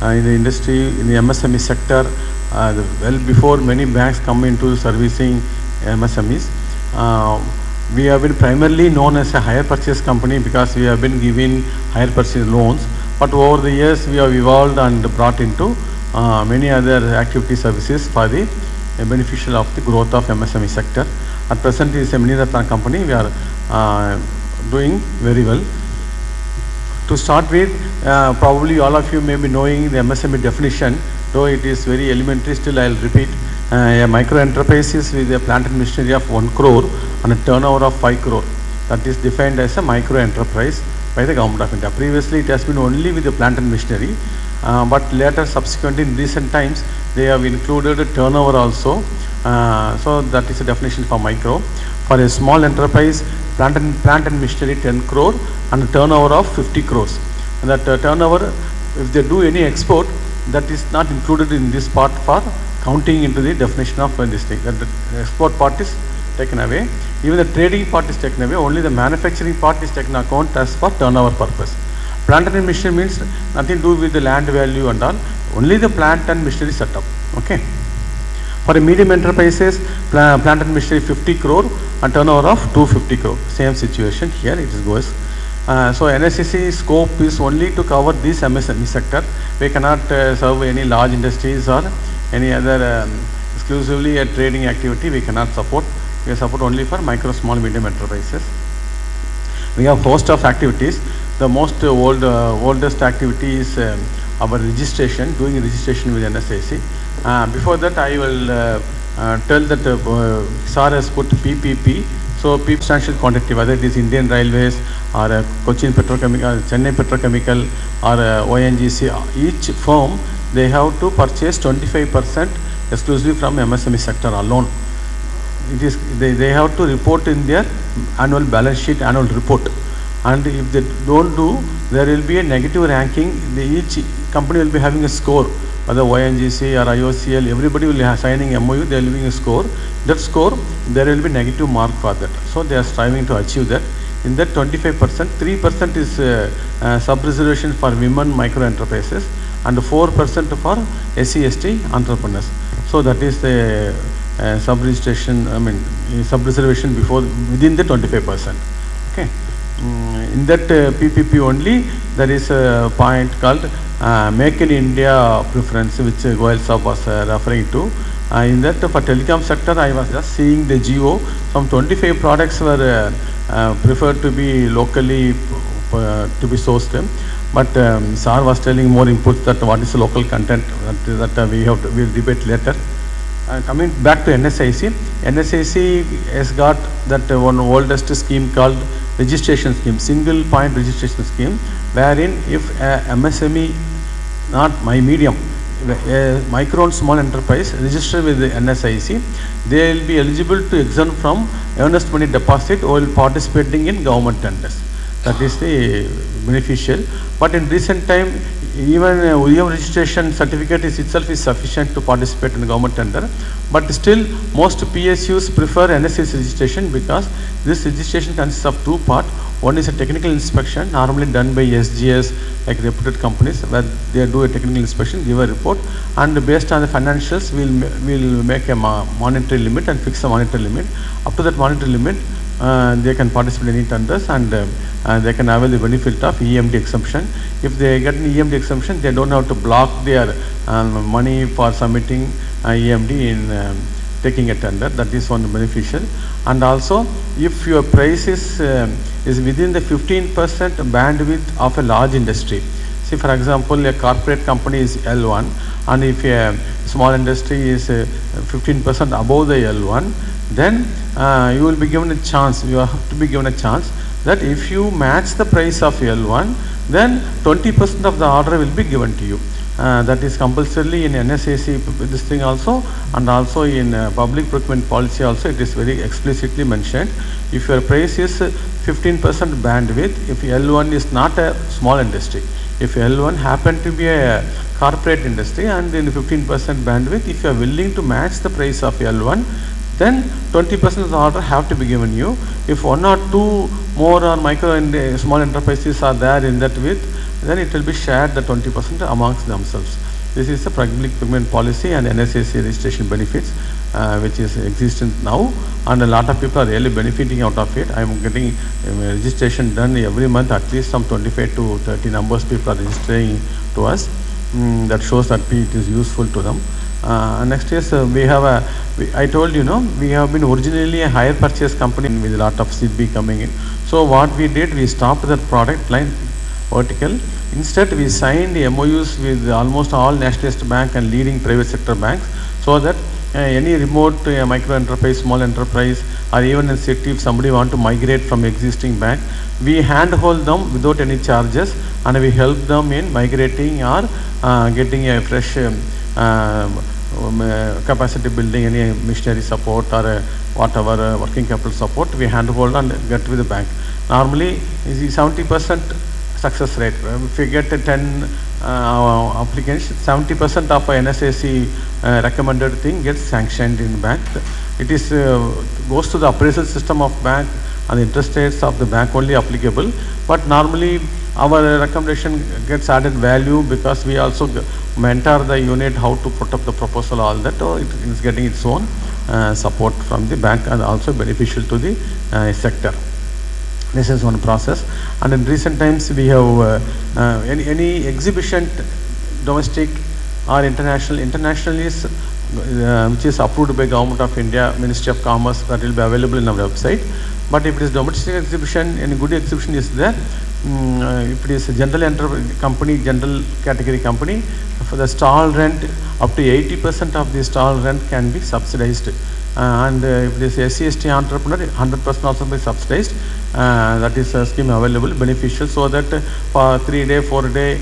in the industry, in the MSME sector, well before many banks come into servicing MSMEs. We have been primarily known as a hire purchase company because we have been giving hire purchase loans, but over the years we have evolved and brought into many other activity services for the beneficial of the growth of MSME sector. At present, it is a mini plant company. We are doing very well. To start with, probably all of you may be knowing the MSME definition, though it is very elementary, still I will repeat. A micro enterprise is with a plant and machinery of 1 crore and a turnover of 5 crore. That is defined as a micro enterprise by the Government of India. Previously, it has been only with the plant and machinery, but later, subsequently, in recent times, they have included a turnover also. So that is a definition for micro. For a small enterprise, plant and machinery 10 crore and a turnover of 50 crores. And that turnover, if they do any export, that is not included in this part for counting into the definition of this thing. That the export part is taken away. Even the trading part is taken away. Only the manufacturing part is taken account as for turnover purpose. Plant and machinery means nothing to do with the land value and all. Only the plant and machinery setup. Okay. For a medium enterprises, plant and machinery 50 crore and turnover of 250 crore. Same situation here it is goes. So NSCC scope is only to cover this MSME sector. We cannot serve any large industries or any other exclusively a trading activity we cannot support. We support only for micro, small, medium enterprises. We have host of activities. The most oldest activity is our registration, doing registration with NSAC. Before that, I will tell that SAR has put PPP. So, substantial quantity, whether it is Indian Railways or Cochin Petrochemical, Chennai Petrochemical or ONGC, each firm, they have to purchase 25% exclusively from MSME sector alone. It is they have to report in their annual balance sheet, annual report. And if they don't do, there will be a negative ranking. Each company will be having a score, whether ONGC or IOCL, everybody will be signing MOU, they will be a score. That score, there will be negative mark for that. So they are striving to achieve that. In that 25%, 3% is sub-reservation for women micro enterprises and 4% for SC/ST entrepreneurs. So that is the sub-registration, sub-reservation within the 25%. Okay. In that PPP only, there is a point called Make in India preference, which Govt Sahab was referring to. In that, for telecom sector, I was just seeing the GO. Some 25 products were preferred to be locally to be sourced. But SAR was telling more inputs that what is the local content that we have to, we'll debate later. Coming back to NSIC, NSIC has got that one oldest scheme called registration scheme, single point registration scheme, wherein if MSME, not my medium, micro and small enterprise register with the NSIC, they will be eligible to exempt from earnest money deposit while participating in government tenders. That is the beneficial. But in recent time, even OEM registration certificate is itself is sufficient to participate in the government tender. But still, most PSUs prefer NSIC registration because this registration consists of two parts. One is a technical inspection, normally done by SGS, like reputed companies, where they do a technical inspection, give a report, and based on the financials, we'll make a monetary limit and fix a monetary limit. Up to that monetary limit, they can participate in any tenders and they can avail the benefit of EMD exemption. If they get an EMD exemption, they don't have to block their money for submitting EMD in taking a tender. That is one beneficial. And also, if your price is within the 15% bandwidth of a large industry. See, for example, a corporate company is L1, and if a small industry is 15% above the L1, then you will be given a chance, you have to be given a chance that if you match the price of L1, then 20% of the order will be given to you. That is compulsorily in NSAC this thing also, and also in public procurement policy also it is very explicitly mentioned. If your price is 15% bandwidth, if L1 is not a small industry, if L1 happen to be a corporate industry and in 15% bandwidth, if you are willing to match the price of L1, then 20% of the order have to be given you. If one or two more or micro and small enterprises are there in that width, then it will be shared the 20% amongst themselves. This is the public procurement policy and NSAC registration benefits which is existent now, and a lot of people are really benefiting out of it. I am getting registration done every month, at least some 25 to 30 numbers people are registering to us. That shows that it is useful to them. Next is we have I told you, we have been originally a hire purchase company with a lot of CB coming in. So what we did, we stopped that product line vertical. Instead, we signed MOUs with almost all nationalist bank and leading private sector banks, so that any remote micro enterprise, small enterprise, or even in city, if somebody want to migrate from existing bank, we handhold them without any charges, and we help them in migrating or getting a fresh capacity building, any missionary support or whatever working capital support. We handhold and get with the bank. Normally, 70% success rate. If you get 10 applicants, 70% of NSAC recommended thing gets sanctioned in bank. It is goes to the appraisal system of bank, and the interest rates of the bank only applicable. But normally our recommendation gets added value because we also mentor the unit how to put up the proposal, all that. So it is getting its own support from the bank, and also beneficial to the sector. This is one process. And in recent times we have any exhibition, domestic or international. International is which is approved by Government of India, Ministry of Commerce, that will be available in our website. But if it is domestic exhibition, any good exhibition is there. If it is a general company, general category company, for the stall rent, up to 80% of the stall rent can be subsidized. And if it is SC/ST entrepreneur, 100% also be subsidized. That is a scheme available, beneficial, so that for 3-day, 4-day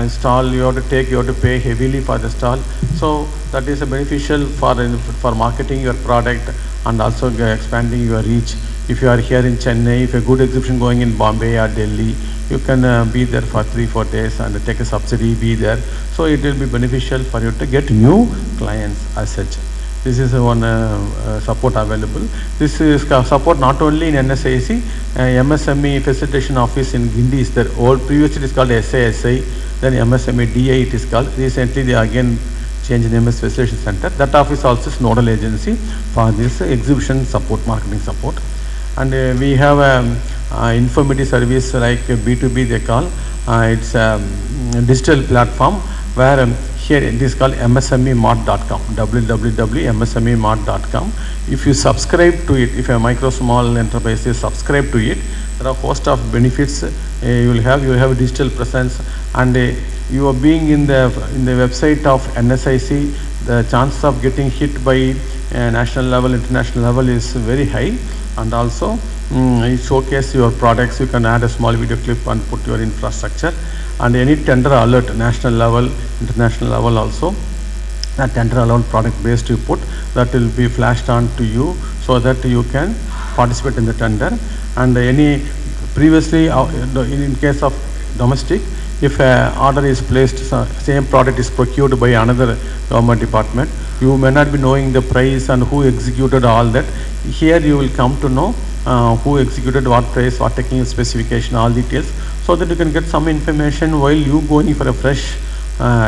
stall you have to pay heavily for the stall. So that is a beneficial for marketing your product and also expanding your reach. If you are here in Chennai, if a good exhibition going in Bombay or Delhi, you can be there for 3-4 days and take a subsidy, be there. So it will be beneficial for you to get new clients as such. This is one support available. This is support not only in NSAC, MSME facilitation office in Guindy is there. Previously it is called SASI, then MSME DI it is called. Recently they again changed name as facilitation center. That office also is nodal agency for this exhibition support, marketing support. And we have informative service like B2B they call. It's a digital platform where here it is called MSMEmart.com, www.msmemart.com. If you subscribe to it, if a micro small enterprise is subscribe to it, there are a host of benefits you will have. You have a digital presence, and you are being in the website of NSIC, the chance of getting hit by national level, international level is very high. And also you showcase your products. You can add a small video clip and put your infrastructure, and any tender alert, national level, international level also, that tender alert product based you put, that will be flashed on to you, so that you can participate in the tender. And any previously in case of domestic, if an order is placed, same product is procured by another government department, you may not be knowing the price and who executed all that. Here you will come to know who executed what price, what technical specification, all details, so that you can get some information while you going for a fresh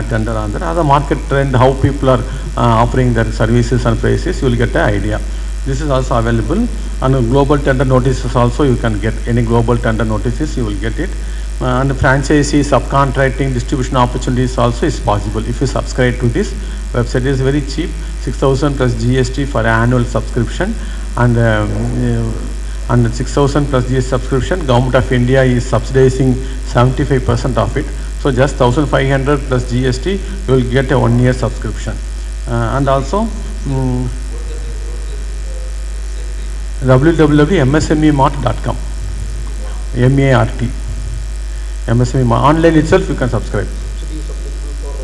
tender on that. As a market trend, how people are offering their services and prices, you will get an idea. This is also available. And global tender notices also, you can get any global tender notices, you will get it. And franchisee, subcontracting, distribution opportunities also is possible if you subscribe to this website. It is very cheap, 6,000 plus GST for annual subscription, and 6,000 plus GST subscription. Government of India is subsidizing 75% of it. So just 1,500 plus GST, you will get a 1-year subscription. And also www.msmemart.com, MART. MSME online itself you can subscribe. So do you subscribe for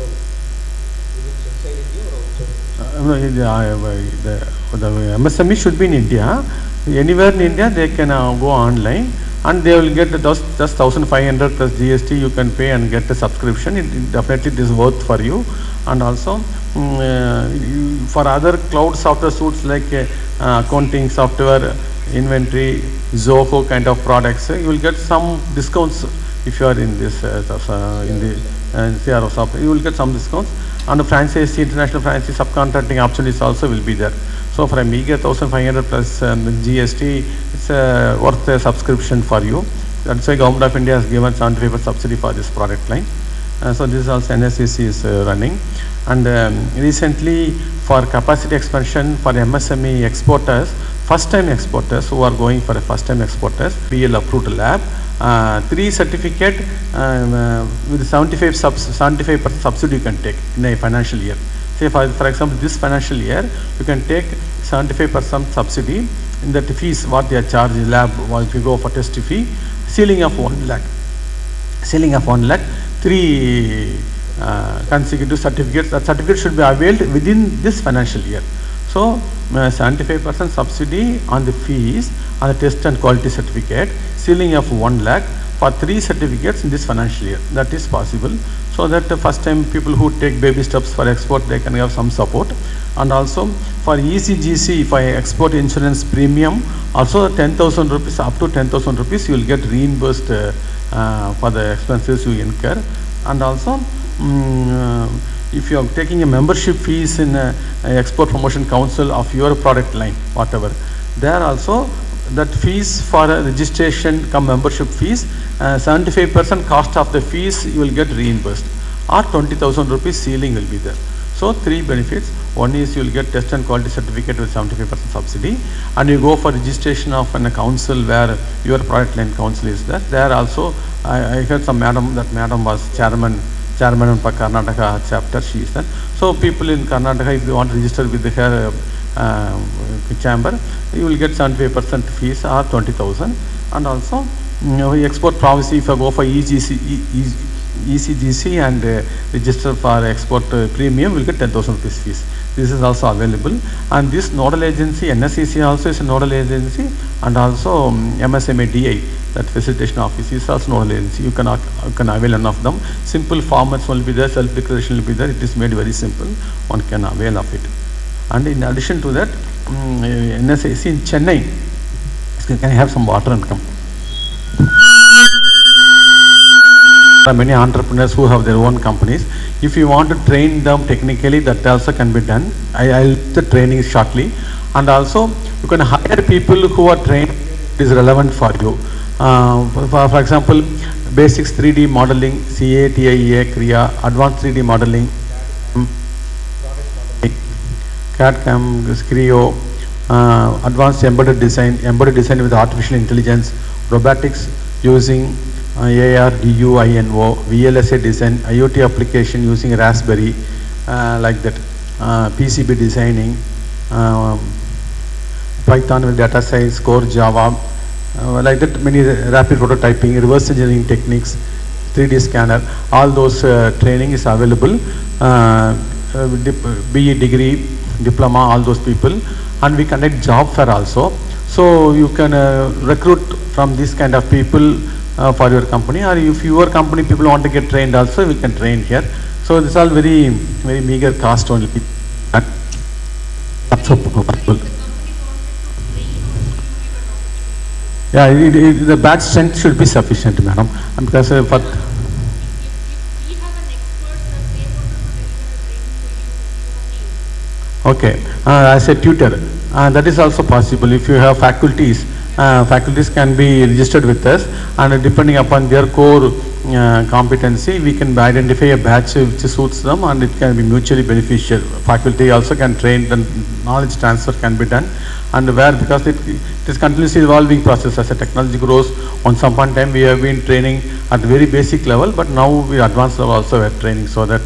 units inside India or outside? The MSME should be in India. Anywhere in India they can go online, and they will get just 1,500 plus GST you can pay and get a subscription. It definitely it is worth for you. And also for other cloud software suites like accounting software, inventory, Zoho kind of products, you will get some discounts if you are in this in the CRO shop, you will get some discounts. And the franchise, international franchise subcontracting opportunities also will be there. So for a meager 1,500 plus GST, it's worth a subscription for you. That's why Government of India has given 75% subsidy for this product line. So this is also NSCC is running. And recently for capacity expansion for MSME exporters, first time exporters who are going for a first time exporters, BL approved lab, 3 certificate with 75% subsidy you can take in a financial year. Say for example this financial year you can take 75% subsidy in that fees what they are charging lab. If you go for test fee, ceiling of 1 lakh, 3 consecutive certificates. That certificate should be availed within this financial year. So 75% subsidy on the fees on the test and quality certificate, ceiling of 1 lakh for 3 certificates in this financial year. That is possible. So that the first time people who take baby steps for export, they can have some support. And also for ECGC, for export insurance premium, also 10,000 rupees, up to 10,000 rupees, you will get reimbursed for the expenses you incur. And also if you are taking a membership fees in export promotion council of your product line, whatever, there also that fees for registration come membership fees, 75% cost of the fees you will get reimbursed, or 20,000 rupees ceiling will be there. So 3 benefits. One is you will get test and quality certificate with 75% subsidy, and you go for registration of a council where your product line council is there. There also I heard some madam, that madam was chairman of Karnataka chapter, she is there. So people in Karnataka, if they want to register with her chamber, you will get 75% fees or 20,000. And also export privacy, if I go for ECGC and register for export premium, will get 10,000 rupees fees. This is also available. And this nodal agency, NSCC also is a nodal agency, and also MSME DI, that facilitation office is also nodal agency. You can avail one of them. Simple formats will be there, self-declaration will be there. It is made very simple. One can avail of it. And in addition to that, NSCC in Chennai, can I have some water and come? There are many entrepreneurs who have their own companies. If you want to train them technically, that also can be done. I'll the training shortly. And also you can hire people who are trained, it is relevant for you. For example, basics 3D modeling, CA, TIA, Kriya, advanced 3D modeling, CAD/CAM, Creo, advanced embedded design with artificial intelligence, robotics using AR, DU, INO, VLSA design, IoT application using Raspberry, like that, PCB designing, Python with data science, core Java, like that, many rapid prototyping, reverse engineering techniques, 3D scanner, all those training is available, BE degree, diploma, all those people. And we conduct job fair also. So you can recruit from this kind of people for your company, or if your company people want to get trained also, we can train here. So this is all very meager cost only. That's so possible. Yeah, the batch strength should be sufficient, madam. Because for okay, as a tutor, that is also possible. If you have faculties, faculties can be registered with us, and depending upon their core competency, we can identify a batch which suits them, and it can be mutually beneficial. Faculty also can train, the knowledge transfer can be done, and where, because it is continuously evolving process. As the technology grows, on some point time we have been training at very basic level, but now we advanced level also at training, so that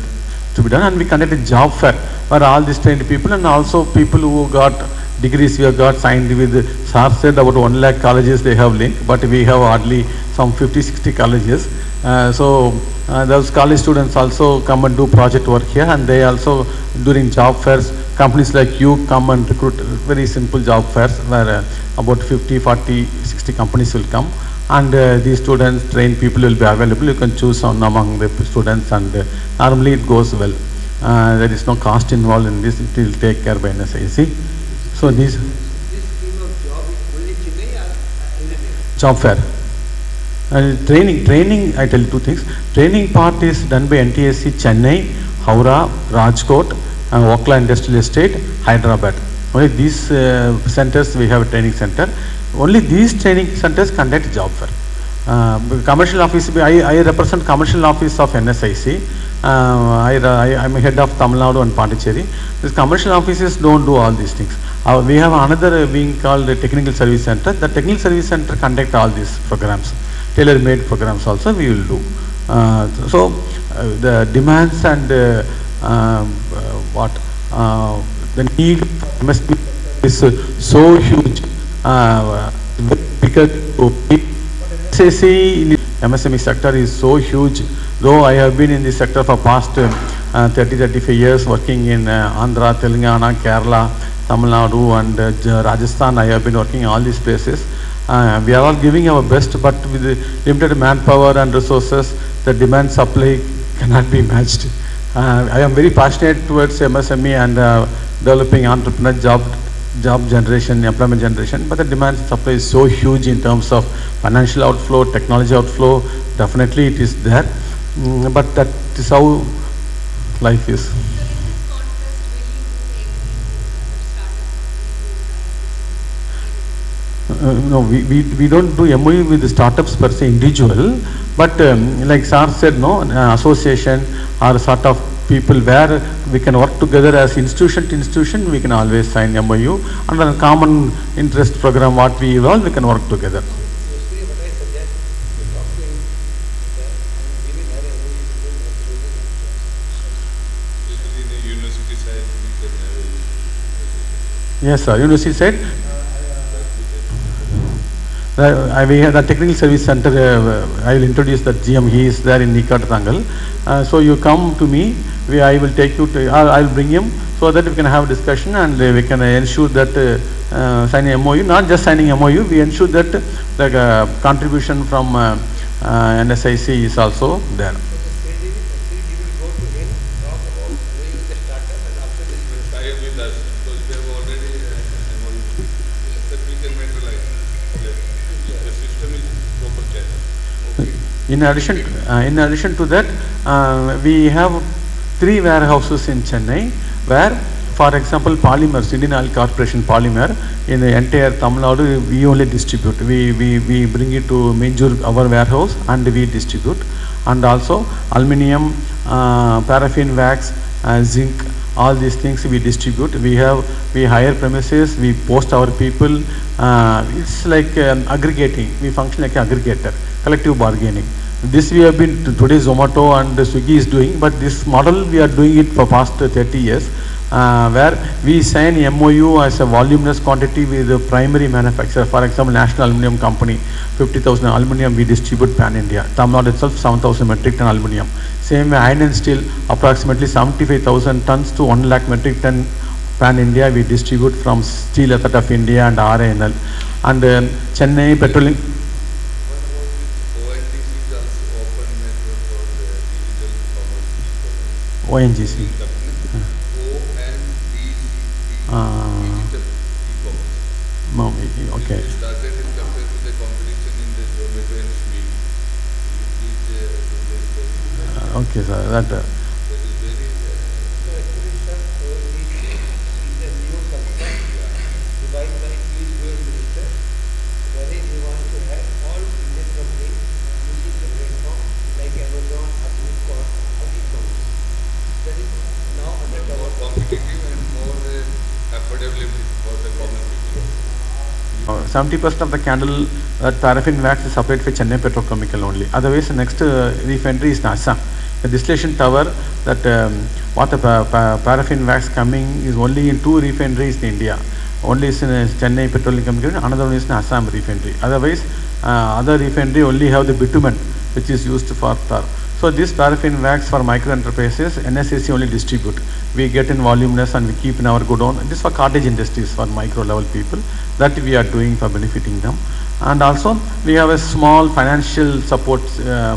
to be done. And we conduct a job fair where all these trained people, and also people who got degrees, we have got signed with, SAR said about 1 lakh colleges they have linked, but we have hardly some 50-60 colleges. So those college students also come and do project work here, and they also during job fairs, companies like you come and recruit very simple job fairs where about 50, 40, 60 companies will come, and these students, trained people will be available. You can choose one among the students, and normally it goes well. There is no cost involved in this, it will take care by NSIC. So this scheme of job is only Chennai or job fair. Training, I tell you two things. Training part is done by NTSC Chennai, Howrah, Rajkot, Wakla Industrial Estate, Hyderabad. Only these centers we have a training center. Only these training centers conduct job fair. Commercial office, I represent commercial office of NSIC. I'm head of Tamil Nadu and Pondicherry. These commercial offices don't do all these things. We have another wing called the Technical Service Center. The Technical Service Center conduct all these programs. Tailor-made programs also we will do. The demands and the need for MSP is so huge. Because SSC in the MSME sector is so huge. Though I have been in this sector for past 30-35 years, working in Andhra, Telangana, Kerala, Tamil Nadu and Rajasthan. I have been working in all these places. We are all giving our best, but with the limited manpower and resources, the demand supply cannot be matched. I am very passionate towards MSME and developing entrepreneur job generation, employment generation, but the demand supply is so huge in terms of financial outflow, technology outflow. Definitely it is there, but that is how life is. No, we don't do MOU with the startups per se individual, but like Sir said, no, association or sort of people where we can work together as institution to institution, we can always sign MOU. Under a common interest program, what we evolve, we can work together. Yes, sir. University side. We have the Technical Service Center. I will introduce the GM. He is there in Nikatangal. So you come to me. I will take you to. I will bring him so that we can have a discussion and we can ensure that signing MOU. Not just signing MOU. We ensure that the contribution from NSIC is also there. In addition to that, we have 3 warehouses in Chennai where, for example, polymers, Indian Oil Corporation polymer, in the entire Tamil Nadu, we only distribute. We bring it to Minjur, our warehouse, and we distribute. And also aluminium, paraffin wax, zinc, all these things we distribute. We hire premises, we post our people. It's like aggregating. We function like an aggregator, collective bargaining. This we have been, today Zomato and Swiggy is doing, but this model we are doing it for past 30 years, where we sign MOU as a voluminous quantity with the primary manufacturer. For example, National Aluminium Company, 50,000 aluminium we distribute pan-India. Tamil Nadu itself 7,000 metric ton aluminium. Same way iron and steel, approximately 75,000 tons to 1 lakh metric ton pan-India we distribute from Steel Authority of India and RINL. And Chennai Petroleum. ONGC. Okay. Started in compared to the competition in the Zomato and Swiggy. Okay, sir. That. That is very. So actually, sir, ONGC is a new concept devised by each world minister, wherein we want to have all Indian companies using the platform like Amazon, Flipkart, or e-commerce. That is now under More competitive and more affordable for the common people. 70% of the candle paraffin wax is supplied for Chennai Petrochemical only. Otherwise, the next refinery is Assam. The distillation tower that what the paraffin wax coming is only in 2 refineries in India. Only is in Chennai Petroleum Chemical, another one is in Assam refinery. Otherwise, other refinery only have the bitumen which is used for tar. So this paraffin wax for micro enterprises, NSAC only distribute. We get in voluminous and we keep in our godown. This for cottage industries for micro level people that we are doing for benefiting them. And also we have a small financial support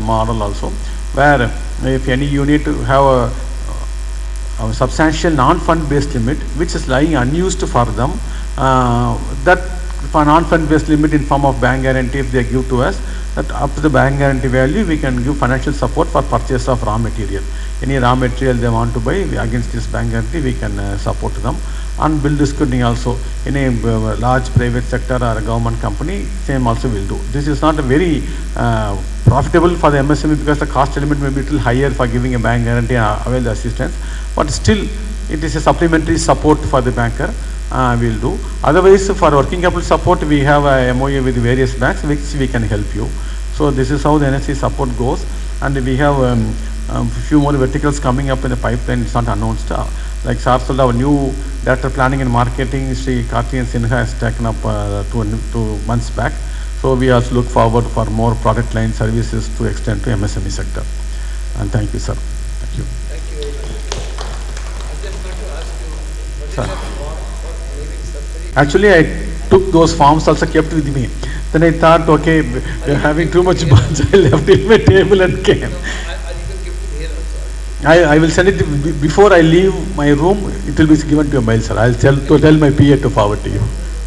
model also, where if any unit have a substantial non-fund based limit which is lying unused for them, that for non-fund based limit in form of bank guarantee if they give to us, that up to the bank guarantee value we can give financial support for purchase of raw material. Any raw material they want to buy, against this bank guarantee we can support them. And bill discounting also, in a large private sector or a government company, same also will do. This is not a very profitable for the MSME because the cost element may be a little higher for giving a bank guarantee and avail the assistance, but still it is a supplementary support for the banker. Will do. Otherwise, for working capital support, we have a MOA with various banks which we can help you. So this is how the NSC support goes, and we have few more verticals coming up in the pipeline. It's not announced. Like Sarsal, our new director planning and marketing, Sri Karthikeyan Sinha, has taken up 2 months back. So we also look forward for more product line services to extend to MSME sector. And thank you, sir. Thank you. Thank you very much. I just want to ask you, what is Sir. the form for claiming subsidy? Actually, I took those forms also kept with me. Then I thought, okay, we are having too much bunch. I left it in my table and came. No, I you can give it here also. I will send it before I leave my room. It will be given to your mail, sir. I'll tell my PA to forward to you.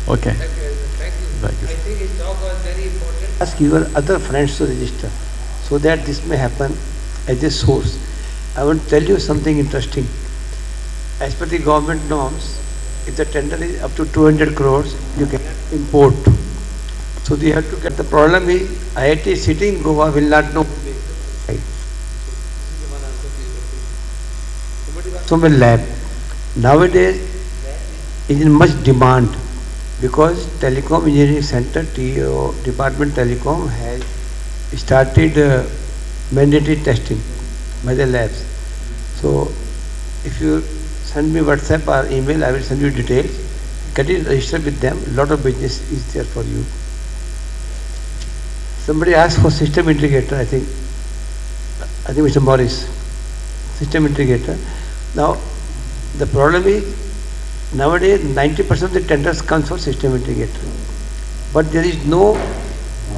Okay. Thank you very much. Thank you. Thank you. I think his talk was very important. Ask your other friends to register so that this may happen as a source. I want to tell you something interesting. As per the government norms, if the tender is up to 200 crores, you can import. So you have to get. The problem is IIT sitting in Goa will not know. So my lab nowadays is in much demand because Telecom Engineering Center TO Department Telecom has started mandatory testing by the labs. So if you send me WhatsApp or email, I will send you details. Get it registered with them. A lot of business is there for you. Somebody asked for system integrator. I think Mr. Morris, system integrator. Now the problem is nowadays 90% of the tenders comes for system integrator, but there is no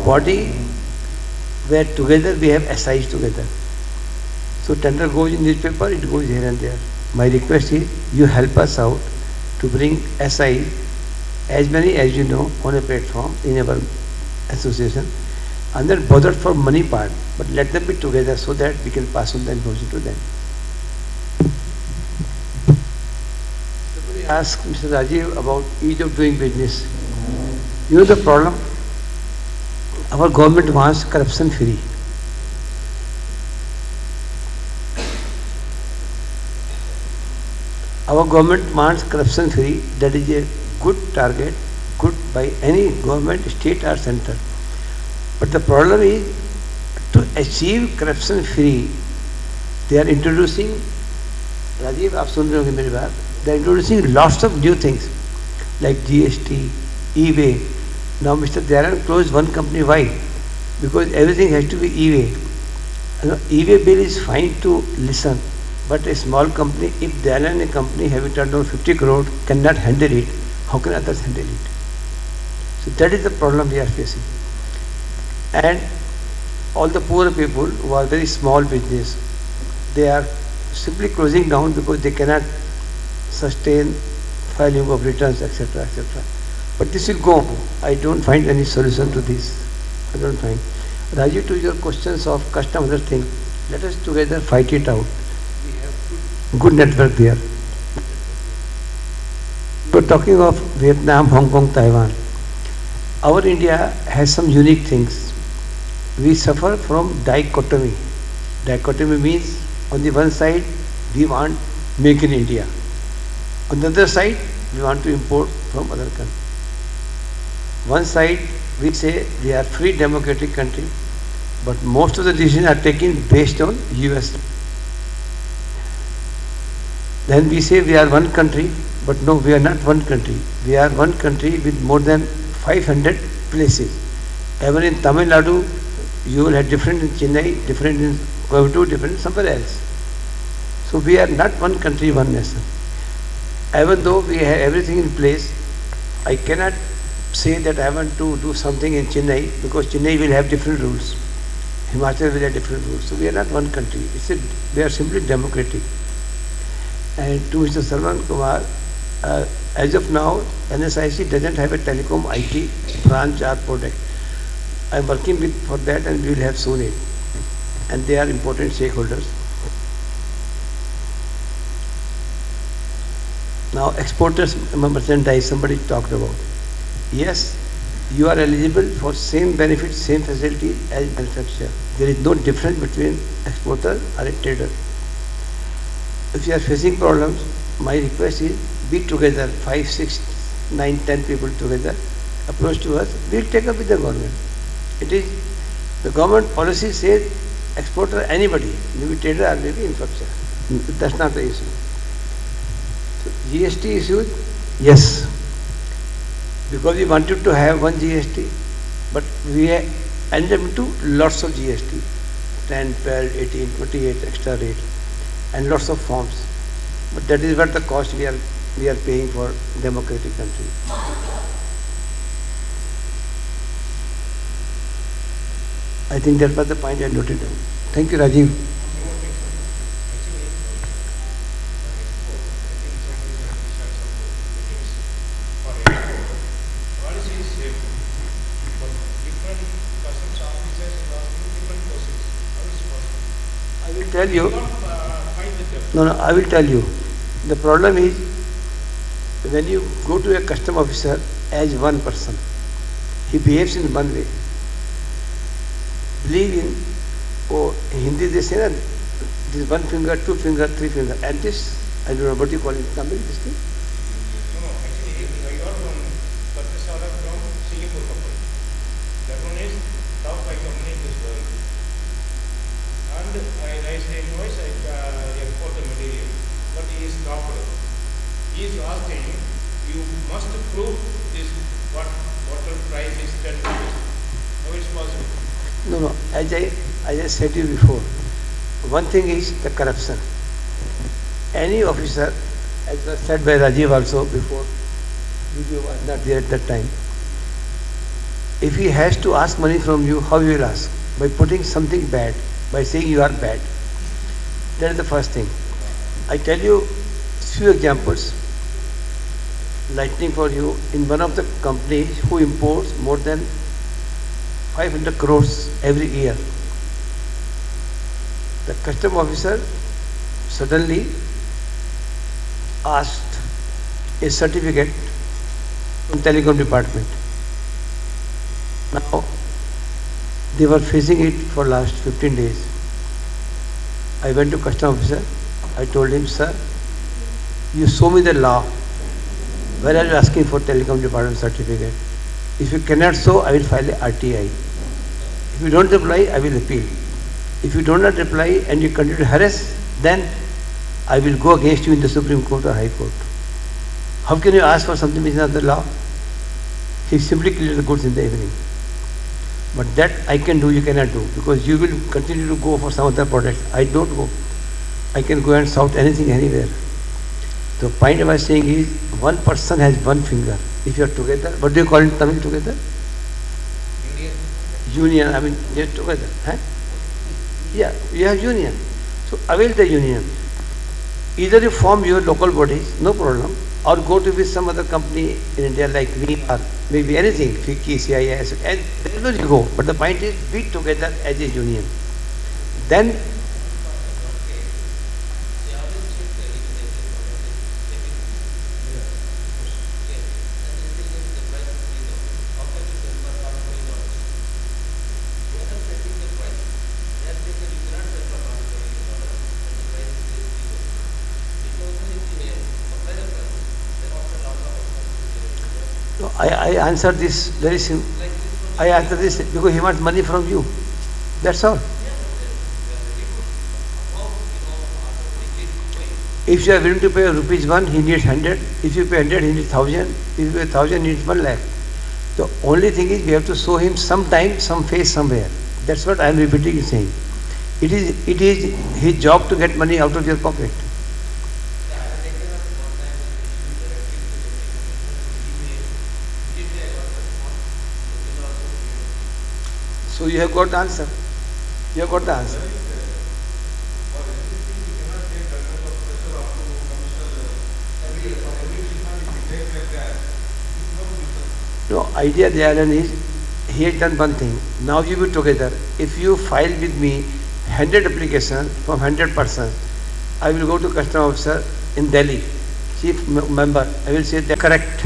body where together we have SIs together. So tender goes in newspaper, it goes here and there. My request is you help us out to bring SIs, as many as you know, on a platform in our association, and then bothered for money part, but let them be together so that we can pass on the information to them. Somebody asked Mr. Rajiv about ease of doing business. You know the problem? Our government wants corruption free. Our government wants corruption free. That is a good target, good by any government, state or center. But the problem is to achieve corruption free, they are introducing, Rajiv, आप सुन रहे होंगे मेरी बात, they are introducing lots of new things like GST, e-way. Now Mr. Daran closed one company. Why? Because everything has to be e-way. E-way bill is fine to listen, but a small company, if Daran, a company having turned over 50 crore, cannot handle it, how can others handle it? So that is the problem we are facing. And all the poor people who are very small business, they are simply closing down because they cannot sustain filing of returns, etc., etc. But this will go. I don't find any solution to this. I don't find. Rajiv, to your questions of custom, other thing, let us together fight it out. We have good network there. We're talking of Vietnam, Hong Kong, Taiwan. Our India has some unique things. We suffer from dichotomy. Dichotomy means on the one side we want make in India. On the other side we want to import from other countries. One side we say we are free democratic country, but most of the decisions are taken based on US. Then we say we are one country, but no, we are not one country. We are one country with more than 500 places. Even in Tamil Nadu, you will have different in Chennai, different in Govt, different somewhere else. So we are not one country, one nation. Even though we have everything in place, I cannot say that I want to do something in Chennai because Chennai will have different rules. Himachal will have different rules. So we are not one country. We are simply democratic. And to Mr. Sarwan Kumar, As of now, NSIC doesn't have a telecom IT branch or product. I'm working with for that, and we will have soon it. And they are important stakeholders. Now, exporters merchandise, somebody talked about. Yes, you are eligible for same benefits, same facilities as manufacturer. There is no difference between exporter or a trader. If you are facing problems, my request is be together, 5, 6, 9, 10 people together, approach to us, we'll take up with the government. It is, the government policy says exporter anybody, maybe trader or maybe infrastructure. That's not the issue. So GST issues, yes, because we wanted to have one GST, but we ended up into lots of GST, 10, 12, 18, 28 extra rate, and lots of forms. But that is what the cost we are paying for democratic country. I think that was the point I noted down. Thank you, Rajiv. I will tell you. No, I will tell you. The problem is when you go to a custom officer as one person, he behaves in one way. Believe in, oh, in Hindi they say, this one finger, two finger, three finger, and this, I don't know what you call it, Tamil, this thing? No, actually, I got one purchase order from Singapore company. That one is top 5 company in this world. And I raised the invoice, I import the material, but he is stopped. He is asking, you must prove this, what the price is 10 rupees. How it's possible? No, as I said to you before, one thing is the corruption. Any officer, as was said by Rajiv also before, video was not there at that time, if he has to ask money from you, how you will ask? By putting something bad, by saying you are bad. That is the first thing. I tell you few examples, lightning for you, in one of the companies who imports more than 500 crores every year. The custom officer suddenly asked a certificate from telecom department. Now, they were facing it for last 15 days. I went to custom officer. I told him, sir, you show me the law. Where are you asking for telecom department certificate? If you cannot show, I will file a RTI. If you don't reply, I will appeal. If you do not reply and you continue to harass, then I will go against you in the Supreme Court or High Court. How can you ask for something which is not the law? He simply cleared the goods in the evening. But that I can do, you cannot do, because you will continue to go for some other product. I don't go. I can go and shout anything anywhere. The point I was saying is, one person has one finger. If you are together, what do you call it, Tamil, together? Union, I mean, they are together. Huh? Yeah, you have union. So avail the union. Either you form your local bodies, no problem, or go to with some other company in India like me or maybe anything, FICCI, CIS, and there will you go. But the point is, be together as a union. Then I answer this very simple. I answer this because he wants money from you. That's all. If you are willing to pay ₹1, he needs 100. If you pay 100, he needs 1,000. If you pay 1,000, he needs 1 lakh. The only thing is we have to show him some time, some face somewhere. That's what I am repeatedly saying. It is his job to get money out of your pocket. So you have got the answer. You have got the answer. No, idea there is, he has done one thing. Now you be together. If you file with me 100 applications from 100 persons, I will go to custom officer in Delhi, chief member. I will say they are correct.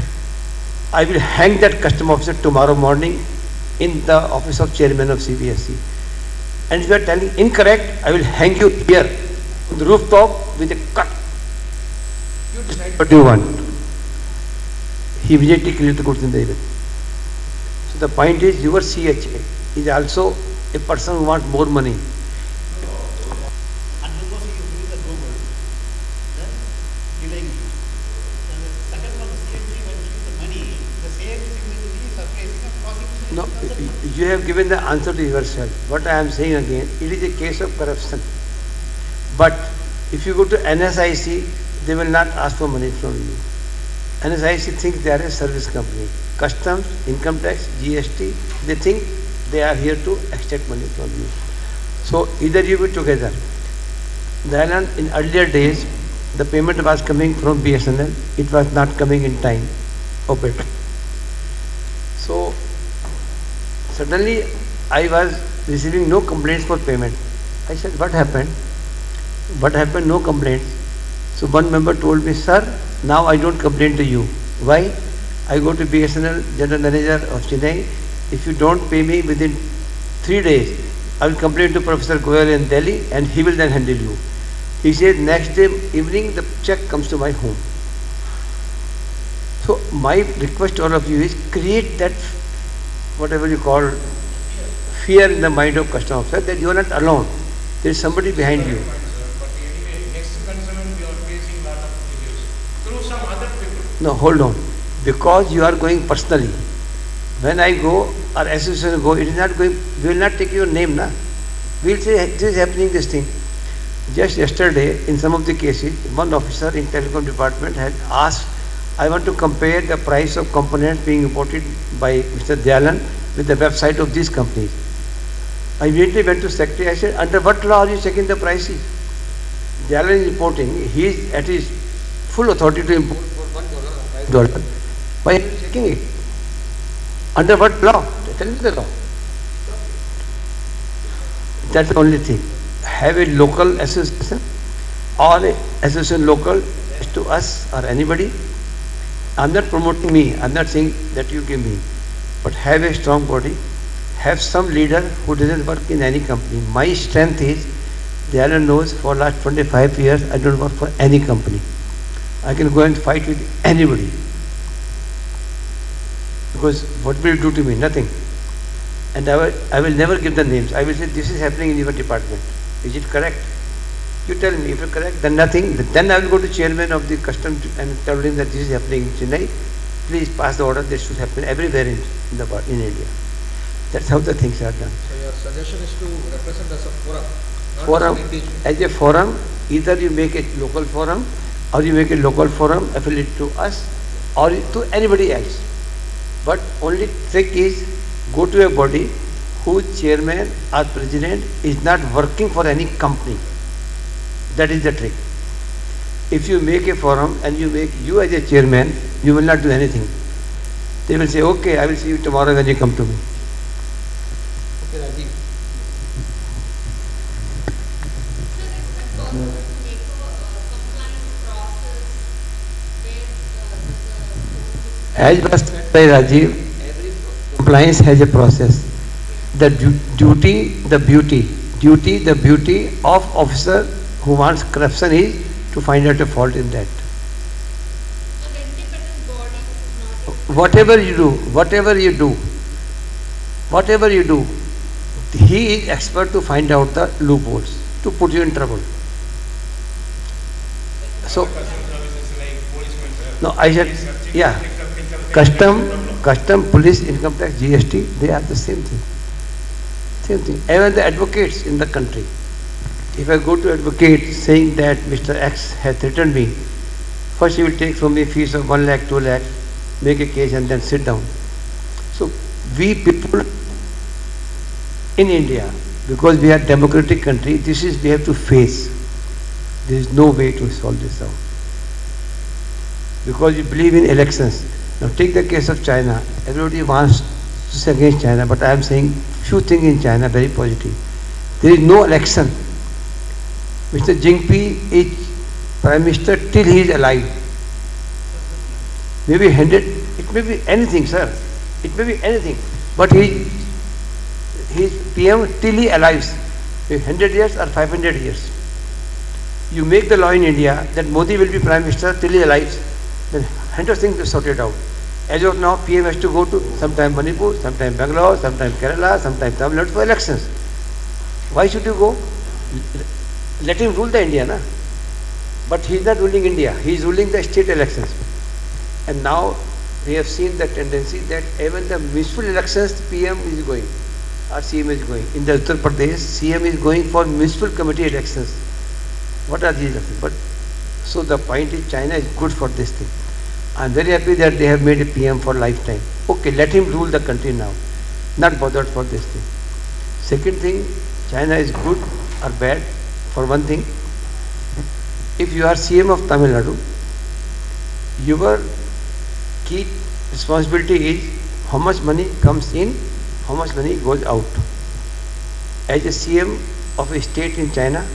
I will hang that custom officer tomorrow morning in the office of chairman of CBSE. And if you are telling incorrect, I will hang you here on the rooftop with a cut. You decide what do you want. He immediately cleared the goods in the event. So the point is, your CHA is also a person who wants more money. And because you give the Google, then delaying it. And the second one, CHG, when you give the money, the same thing will be surprising and prosecution. No, you have given the answer to yourself. What I am saying again, it is a case of corruption. But if you go to NSIC, they will not ask for money from you. NSIC thinks they are a service company. Customs, income tax, GST, they think they are here to extract money from you. So either you be together. Then in earlier days, the payment was coming from BSNL. It was not coming in time. Okay. So suddenly I was receiving no complaints for payment. I said, what happened? What happened? No complaints. So one member told me, sir, now I don't complain to you. Why? I go to BSNL general manager of Chennai. If you don't pay me within 3 days, I will complain to Professor Goyal in Delhi and he will then handle you. He said next day evening the check comes to my home. So my request to all of you is create that whatever you call fear in the mind of customer officer that you are not alone. There is somebody behind you. But anyway, next concern we are facing lot of issues through some other people. No, hold on. Because you are going personally. When I go or association go, it is not going, we will not take your name, na. We will say this is happening, this thing. Just yesterday, in some of the cases, one officer in telecom department had asked, I want to compare the price of components being imported by Mr. Dyalan with the website of these companies. I immediately went to secretary, I said, under what law are you checking the prices? Dyalan is reporting, he is at his full authority to import for $1 or $5. Why are you checking it? Under what law? Tell me the law. That's the only thing. Have a local association or a association local to us or anybody. I'm not promoting me. I'm not saying that you give me. But have a strong body. Have some leader who doesn't work in any company. My strength is, Dyalan knows for last 25 years I don't work for any company. I can go and fight with anybody. Because what will you do to me? Nothing. And I will never give the names. I will say this is happening in your department. Is it correct? You tell me. If you're correct, then nothing. Then I will go to chairman of the custom and tell him that this is happening in Chennai. Please pass the order. This should happen everywhere in the world, in India. That's how the things are done. So your suggestion is to represent as a forum, not Forum, as an individual. as a forum, either you make a local forum or you make a local forum affiliated to us or to anybody else. But only trick is go to a body whose chairman or president is not working for any company. That is the trick. If you make a forum and you make you as a chairman, you will not do anything. They will say, okay, I will see you tomorrow when you come to me. Okay, Rajiv. As was said by Rajiv, every compliance has a process. The duty, the beauty of officer who wants corruption is to find out a fault in that. An independent body is not. Whatever you do, he is expert to find out the loopholes, to put you in trouble. So, Customer services like policemen, sir. no, I said, yeah, custom, police, income tax, GST, they are the same thing. Same thing. Even the advocates in the country. If I go to advocate saying that Mr. X has threatened me, first he will take from me fees of 1 lakh, 2 lakh, make a case and then sit down. So we people in India, because we are a democratic country, this is we have to face. There is no way to solve this out. Because we believe in elections. Now take the case of China. Everybody wants to say against China, but I am saying few things in China very positive. There is no election. Mr. Jinping is Prime Minister till he is alive. Maybe 100, it may be anything, sir. It may be anything. But he is PM till he alive. Maybe 100 years or 500 years. You make the law in India that Modi will be Prime Minister till he alive, then 100 things will sort it out. As of now, PM has to go to sometime Manipur, sometime Bangalore, sometime Kerala, sometime Tamil Nadu for elections. Why should you go? Let him rule the India, na? But he is not ruling India. He is ruling the state elections. And now we have seen the tendency that even the municipal elections, PM is going, or CM is going. In the Uttar Pradesh, CM is going for municipal committee elections. What are these elections? But so the point is, China is good for this thing. I am very happy that they have made a PM for lifetime. Okay, let him rule the country now. Not bothered for this thing. Second thing, China is good or bad for one thing. If you are CM of Tamil Nadu, your key responsibility is how much money comes in, how much money goes out. As a CM of a state in China,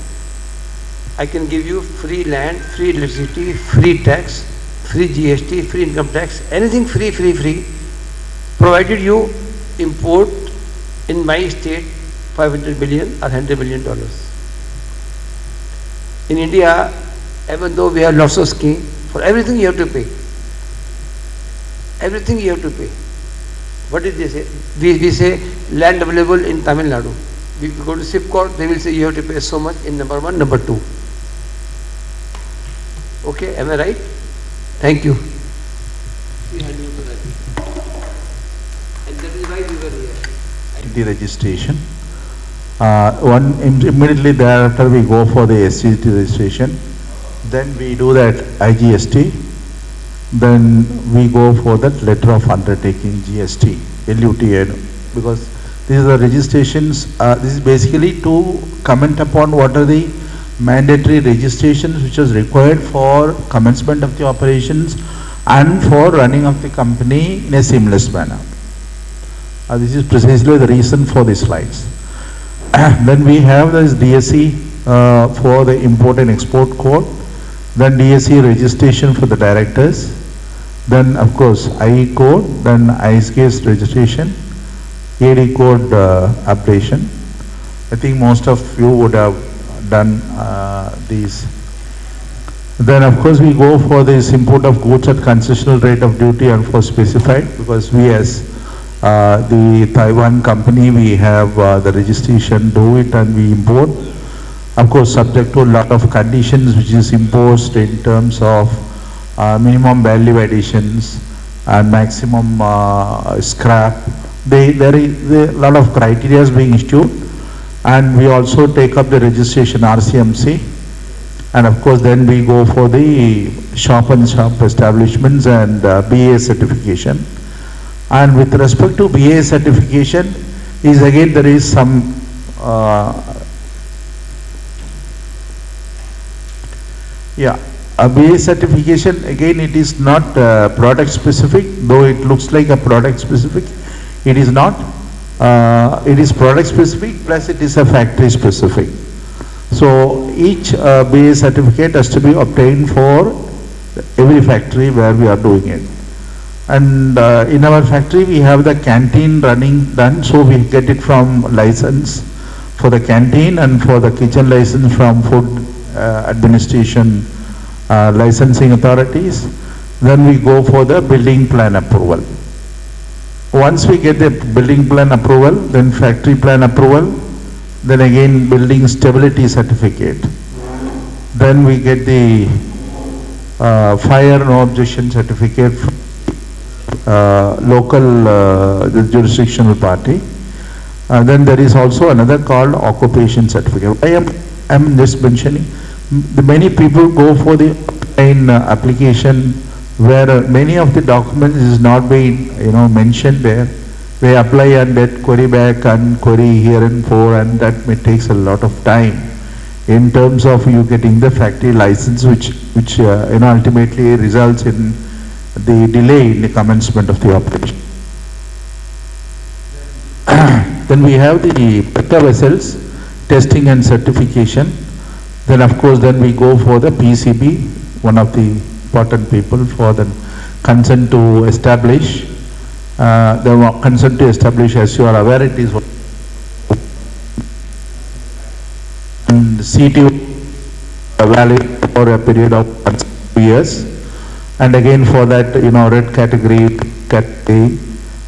I can give you free land, free electricity, free tax, free GST, free income tax, anything free, provided you import in my state 500 billion or $100 billion. In India, even though we have lots of schemes, for everything you have to pay. Everything you have to pay. What did they say? We say land available in Tamil Nadu. We go to SIP court, they will say you have to pay so much in number 1, number 2. Okay, am I right? Thank you. We hand you to that. And that is why we were here. The registration. Immediately thereafter we go for the SCT registration. Then we do that IGST. Then we go for that letter of undertaking, GST, LUTN, because these are registrations. This is basically to comment upon what are the mandatory registrations which is required for commencement of the operations and for running of the company in a seamless manner. This is precisely the reason for these slides. Then we have this DSC for the import and export code, then DSC registration for the directors, then of course IE code, then ISK's registration, AD code updation. I think most of you would have done these. Then of course we go for this import of goods at concessional rate of duty and for specified, because we as the Taiwan company, we have the registration, do it and we import. Of course subject to a lot of conditions which is imposed in terms of minimum value additions and maximum scrap. There is a lot of criteria being issued, and we also take up the registration RCMC, and of course then we go for the shop and shop establishments and BA certification. And with respect to BA certification is again there is some a BA certification, again it is not product specific, though it looks like a product specific. It is not. It is product specific plus it is a factory specific. So each BA certificate has to be obtained for every factory where we are doing it. And in our factory we have the canteen running done, so we get it from license for the canteen and for the kitchen license from food administration licensing authorities. Then we go for the building plan approval. Once we get the building plan approval, then factory plan approval, then again building stability certificate. Then we get the fire no objection certificate from local the jurisdictional party. Then there is also another called occupation certificate. I am just mentioning, many people go for the online application where many of the documents is not being mentioned there. They apply and get query back and query here and for, and that may takes a lot of time in terms of you getting the factory license, which ultimately results in the delay in the commencement of the operation. Then we have the pressure vessels, testing and certification. Then of course, then we go for the PCB, one of the important people for the consent to establish. The consent to establish, as you are aware, it is and CTO valid for a period of 2 years. And again for that, red category,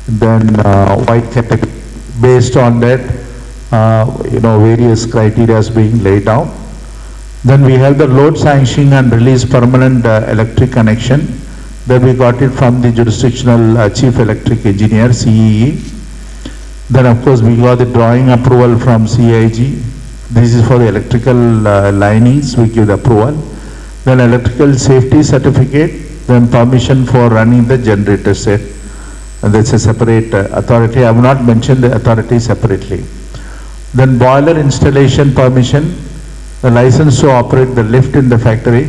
then white category. Based on that, various criteria is being laid down. Then we have the load sanctioning and release permanent electric connection. Then we got it from the jurisdictional chief electric engineer, CEE. Then of course we got the drawing approval from CIG. This is for the electrical linings, we give the approval. Then electrical safety certificate, then permission for running the generator set. And that's a separate authority. I have not mentioned the authority separately. Then boiler installation permission, the license to operate the lift in the factory,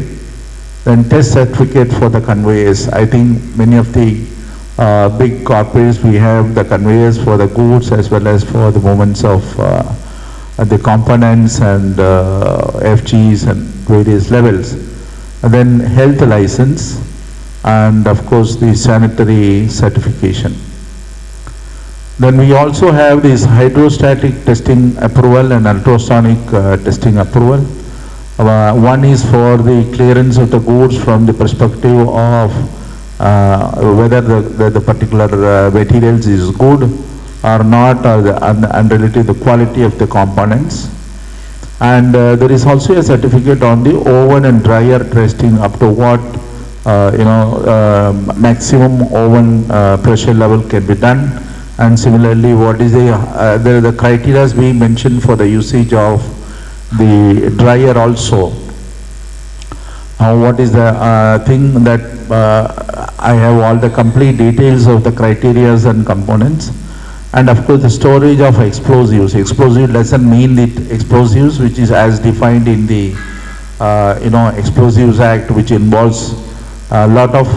then test certificate for the conveyors. I think many of the big corporates, we have the conveyors for the goods as well as for the movements of the components and FGs and various levels. And then health license, and of course the sanitary certification. Then we also have this hydrostatic testing approval and ultrasonic testing approval. One is for the clearance of the goods from the perspective of whether the particular materials is good or not, or and related to the quality of the components. And there is also a certificate on the oven and dryer testing up to what maximum oven pressure level can be done, and similarly what is the criteria being mentioned for the usage of the dryer also. What is the thing that I have all the complete details of the criteria and components. And of course the storage of explosives. Explosive doesn't mean the explosives which is as defined in the Explosives Act, which involves a lot of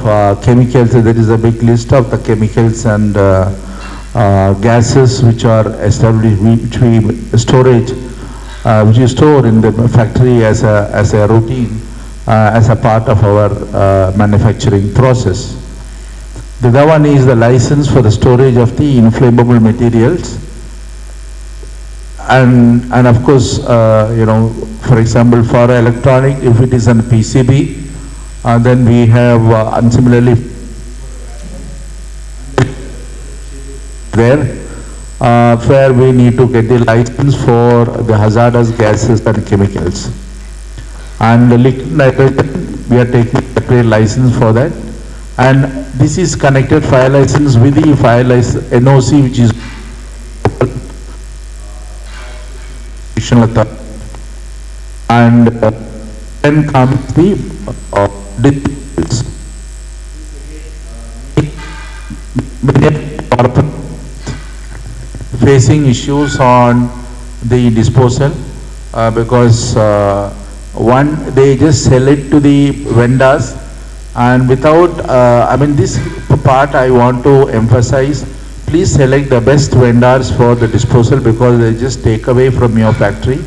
chemicals. There is a big list of the chemicals and gases which are established, which we storage, which is stored in the factory as a routine, as a part of our manufacturing process. The other one is the license for the storage of the inflammable materials. And of course, for example, for electronic, if it is on PCB, then we have, and similarly, where we need to get the license for the hazardous gases and chemicals. And the liquid nitrogen, we are taking a separate license for that. And this is connected fire license with the fire license NOC, which is and then comes the details. Facing issues on the disposal because one, they just sell it to the vendors, and without this part I want to emphasize, please select the best vendors for the disposal, because they just take away from your factory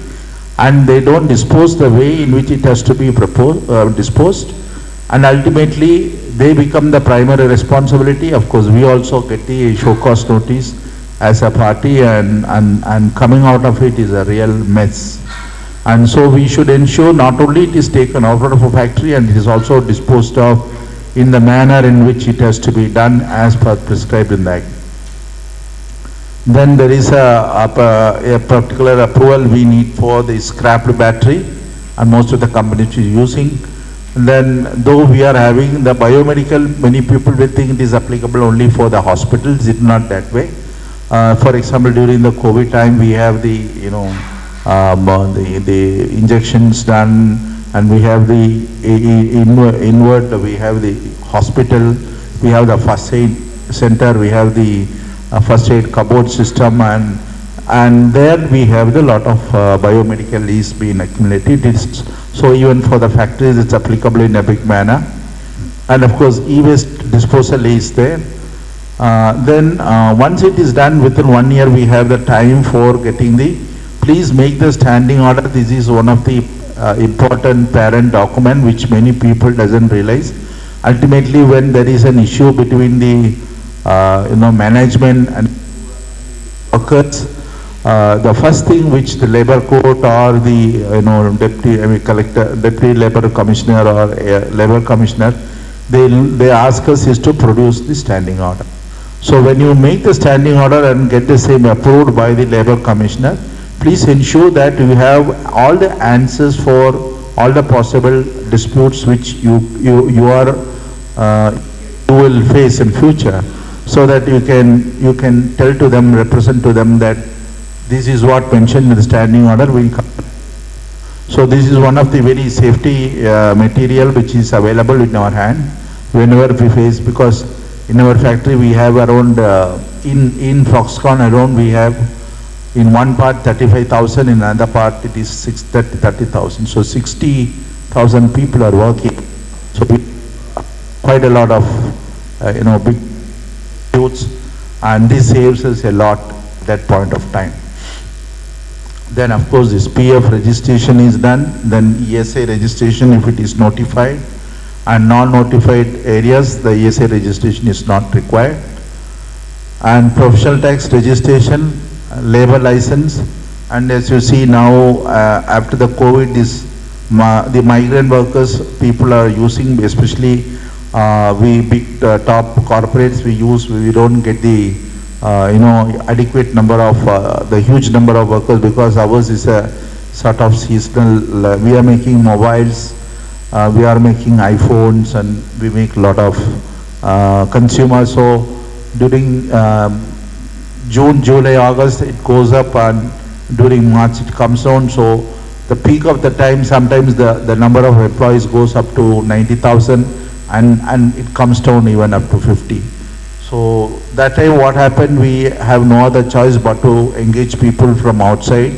and they don't dispose the way in which it has to be disposed, and ultimately they become the primary responsibility. Of course, we also get the show cause notice as a party, and coming out of it is a real mess. And so we should ensure not only it is taken out of a factory, and it is also disposed of in the manner in which it has to be done as per prescribed in the Act. Then there is a particular approval we need for the scrapped battery, and most of the companies are using. And then though we are having the biomedical, many people will think it is applicable only for the hospitals. It's not that way. For example, during the COVID time, we have the injections done, and we have the inward, we have the hospital, we have the first aid center, we have the first aid cupboard system, and there we have a lot of biomedical is being accumulated. So even for the factories, it's applicable in a big manner. and of course e-waste disposal is there. Then once it is done, within 1 year we have the time for getting please make the standing order. This is one of the important parent document which many people doesn't realize. Ultimately, when there is an issue between the management and workers, the first thing which the labor court or the deputy labor commissioner or labor commissioner, they ask us is to produce the standing order. So when you make the standing order and get the same approved by the labor commissioner, please ensure that you have all the answers for all the possible disputes which you will face in future, so that you can tell to them, represent to them that this is what mentioned in the standing order will come. So this is one of the very safety material which is available in our hand whenever we face, because in our factory we have around in Foxconn alone we have in one part 35,000, in another part it is 30,000. So 60,000 people are working. So quite a lot of big youths, and this saves us a lot at that point of time. Then of course this PF registration is done, then ESA registration if it is notified, and non-notified areas the ESA registration is not required. And professional tax registration, labor license, and as you see now after the COVID, the migrant workers people are using, especially we big top corporates we don't get the adequate number of the huge number of workers, because ours is a sort of seasonal. We are making mobiles, we are making iPhones, and we make a lot of consumers. So during June, July, August it goes up, and during March it comes down. So the peak of the time, sometimes the number of employees goes up to 90,000, and it comes down even up to 50. So that time what happened, we have no other choice but to engage people from outside,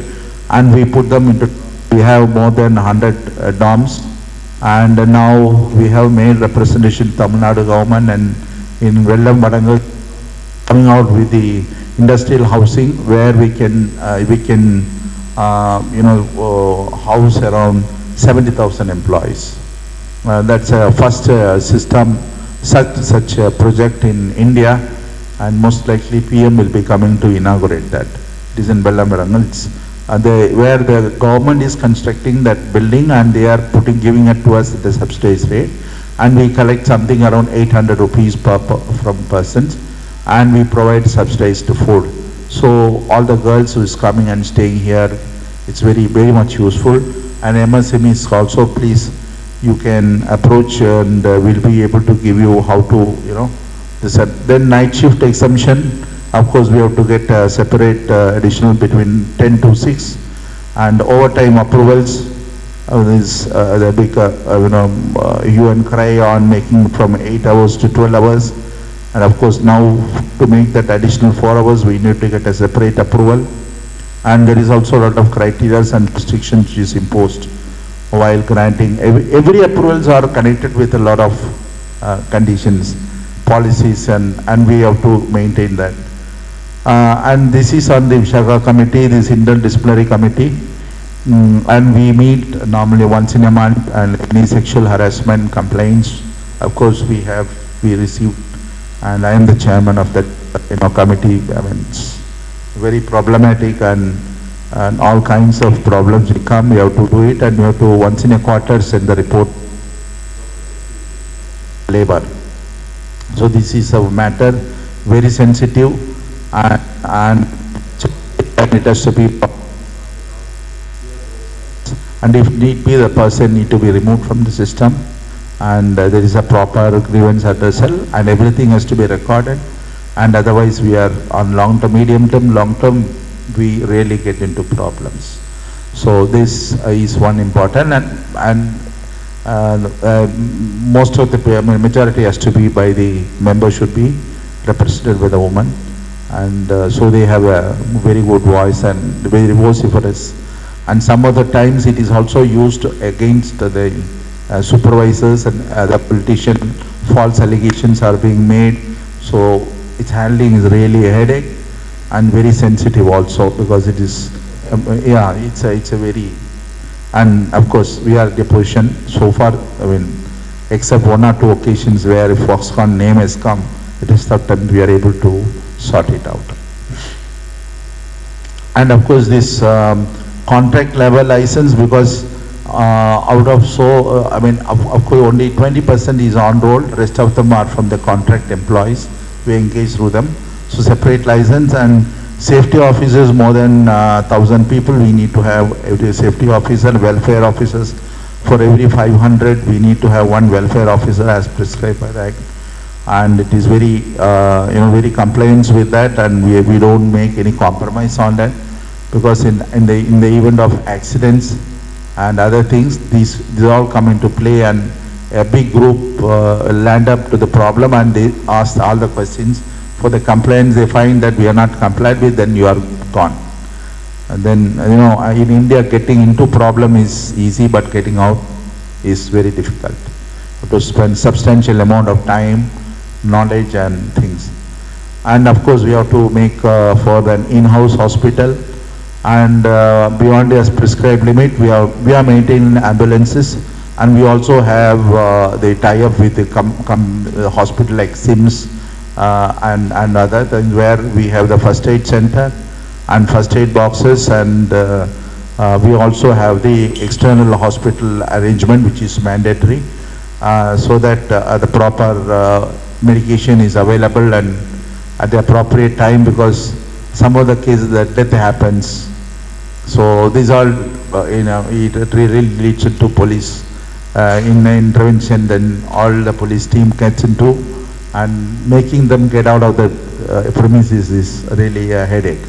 and we put them into, we have more than 100 DOMs, and now we have made representation Tamil Nadu government, and in Vellam Vadangal coming out with the industrial housing where we can house around 70,000 employees. That's a first system, such a project in India, and most likely PM will be coming to inaugurate that. It is in Vellam Vadangal. It's where the government is constructing that building, and they are giving it to us at the subsidized rate, and we collect something around 800 rupees from persons, and we provide subsidized food. So all the girls who is coming and staying here, it's very much useful. And MSMEs also, please, you can approach, and we'll be able to give you how to, then night shift exemption. Of course, we have to get a separate additional between 10 to 6, and overtime approvals. Is the big hue and cry on making from 8 hours to 12 hours, and of course now to make that additional 4 hours we need to get a separate approval, and there is also a lot of criteria and restrictions which is imposed while granting. Every approvals are connected with a lot of conditions, policies, and we have to maintain that. And this is on the Vishaka committee, this interdisciplinary committee, and we meet normally once in a month, and any sexual harassment complaints, of course we received, and I am the chairman of that committee. I mean, it's very problematic, and all kinds of problems will come. We have to do it, and we have to once in a quarter send the report labor. So this is a matter very sensitive, and it has to be, and if need be, the person need to be removed from the system, and there is a proper grievance addressal, and everything has to be recorded, and otherwise we are on long term, medium term, long term, we really get into problems. So this is one important, and most of the majority has to be by the member, should be represented by the woman, and so they have a very good voice and very vociferous. And some other times it is also used against the supervisors and the politician false allegations are being made. So its handling is really a headache and very sensitive also, because it is, yeah, it's a very, and of course we are deposition so far, I mean, except one or two occasions where if Foxconn name has come, it is certain we are able to sort it out. And of course this contract level license, because out of I mean, of course only 20% is on roll, rest of them are from the contract employees. We engage through them. So separate license, and safety officers, more than 1,000 people, we need to have every safety officer, welfare officers. For every 500, we need to have one welfare officer as prescribed by the Act. And it is very, very compliance with that, and we don't make any compromise on that, because in the event of accidents and other things, these all come into play, and a big group land up to the problem, and they ask all the questions. For the complaints, they find that we are not complied with, then you are gone. And then, in India, getting into problem is easy, but getting out is very difficult. To spend substantial amount of time, knowledge and things. And of course, we have to make for an in-house hospital, and beyond the prescribed limit, we are maintaining ambulances, and we also have the tie-up with the hospital like SIMS and other things, where we have the first aid center and first aid boxes, and we also have the external hospital arrangement, which is mandatory, so that the proper medication is available and at the appropriate time, because some of the cases that death happens. So these all, it really leads to police intervention. Then all the police team gets into, and making them get out of the premises is really a headache.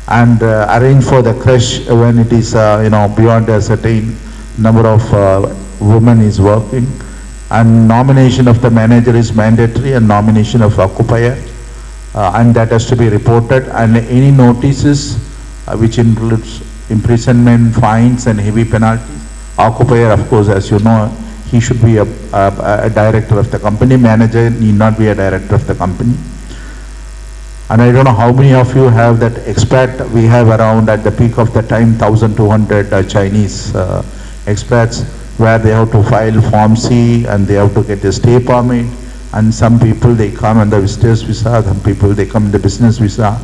And arrange for the crash when it is, beyond a certain number of women is working. And nomination of the manager is mandatory, and nomination of occupier, and that has to be reported. And any notices which includes imprisonment, fines and heavy penalties. Occupier, of course, as you know, he should be a director of the company. Manager need not be a director of the company. And I don't know how many of you have that expat. We have around, at the peak of the time, 1,200 Chinese expats, where they have to file Form C, and they have to get a stay permit. And some people, they come on the visitors visa, some people they come in the business visa,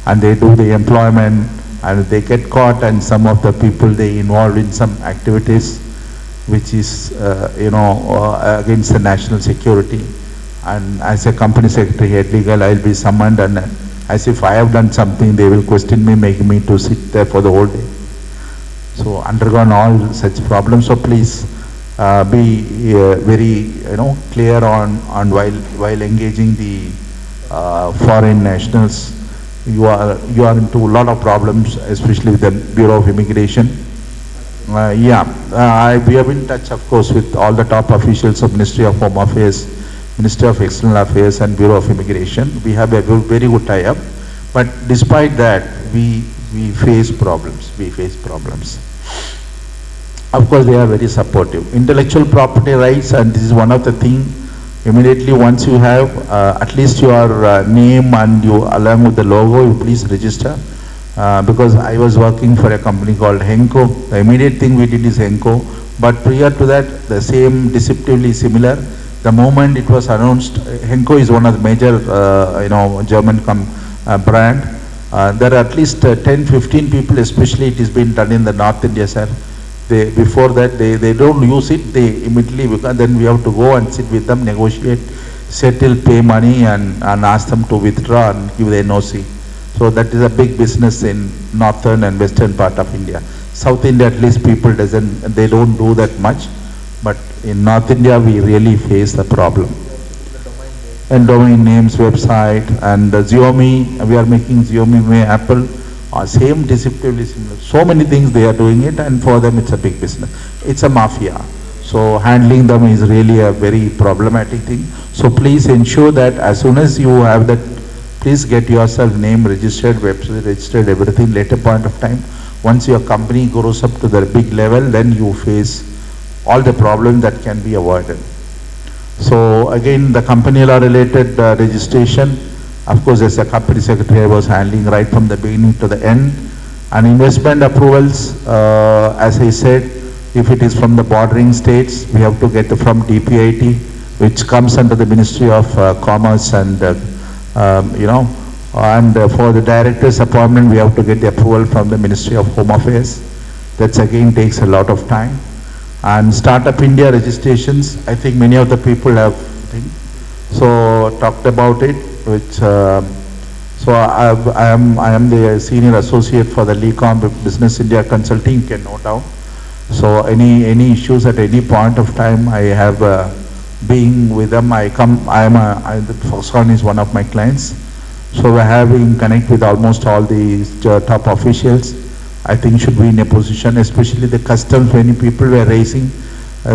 and they do the employment, and they get caught, and some of the people, they involved in some activities which is against the national security. And as a company secretary head legal, I'll be summoned, and as if I have done something, they will question me, making me to sit there for the whole day. So undergone all such problems. So please be very clear on while engaging the foreign nationals. You are into a lot of problems, especially with the Bureau of Immigration. We have been in touch, of course, with all the top officials of Ministry of Home Affairs, Ministry of External Affairs and Bureau of Immigration. We have a very good tie-up, but despite that, we face problems. Of course, they are very supportive. Intellectual property rights, and this is one of the things, immediately once you have at least your name and you along with the logo, you please register. Because I was working for a company called Henko. The immediate thing we did is Henko, but prior to that, the same deceptively similar. The moment it was announced, Henko is one of the major, German brand. There are at least 10-15 people, especially it has been done in the North India, sir. Before that, they don't use it. They immediately, because then we have to go and sit with them, negotiate, settle, pay money, and ask them to withdraw and give the NOC. So that is a big business in northern and western part of India. South India, at least people they don't do that much. But in North India, we really face the problem. And domain names, website, and Xiaomi, we are making Xiaomi, Apple, same deceptively similar. So many things they are doing it, and for them it's a big business. It's a mafia. So handling them is really a very problematic thing. So please ensure that as soon as you have that, please get yourself name registered, website registered, everything. Later point of time, once your company grows up to the big level, then you face all the problems that can be avoided. So again, the company law related registration, of course, as a company secretary, I was handling right from the beginning to the end. And investment approvals, as I said, if it is from the bordering states, we have to get from DPIT, which comes under the Ministry of Commerce and, for the director's appointment, we have to get the approval from the Ministry of Home Affairs. That again takes a lot of time. And Startup India registrations, I think many of the people have talked about it, which I am the senior associate for the LeCom Business India Consulting, you can note down. So any issues at any point of time, I have being with them. Foxconn is one of my clients. So we have in connect with almost all the top officials. I think should be in a position, especially the customs, many people were raising.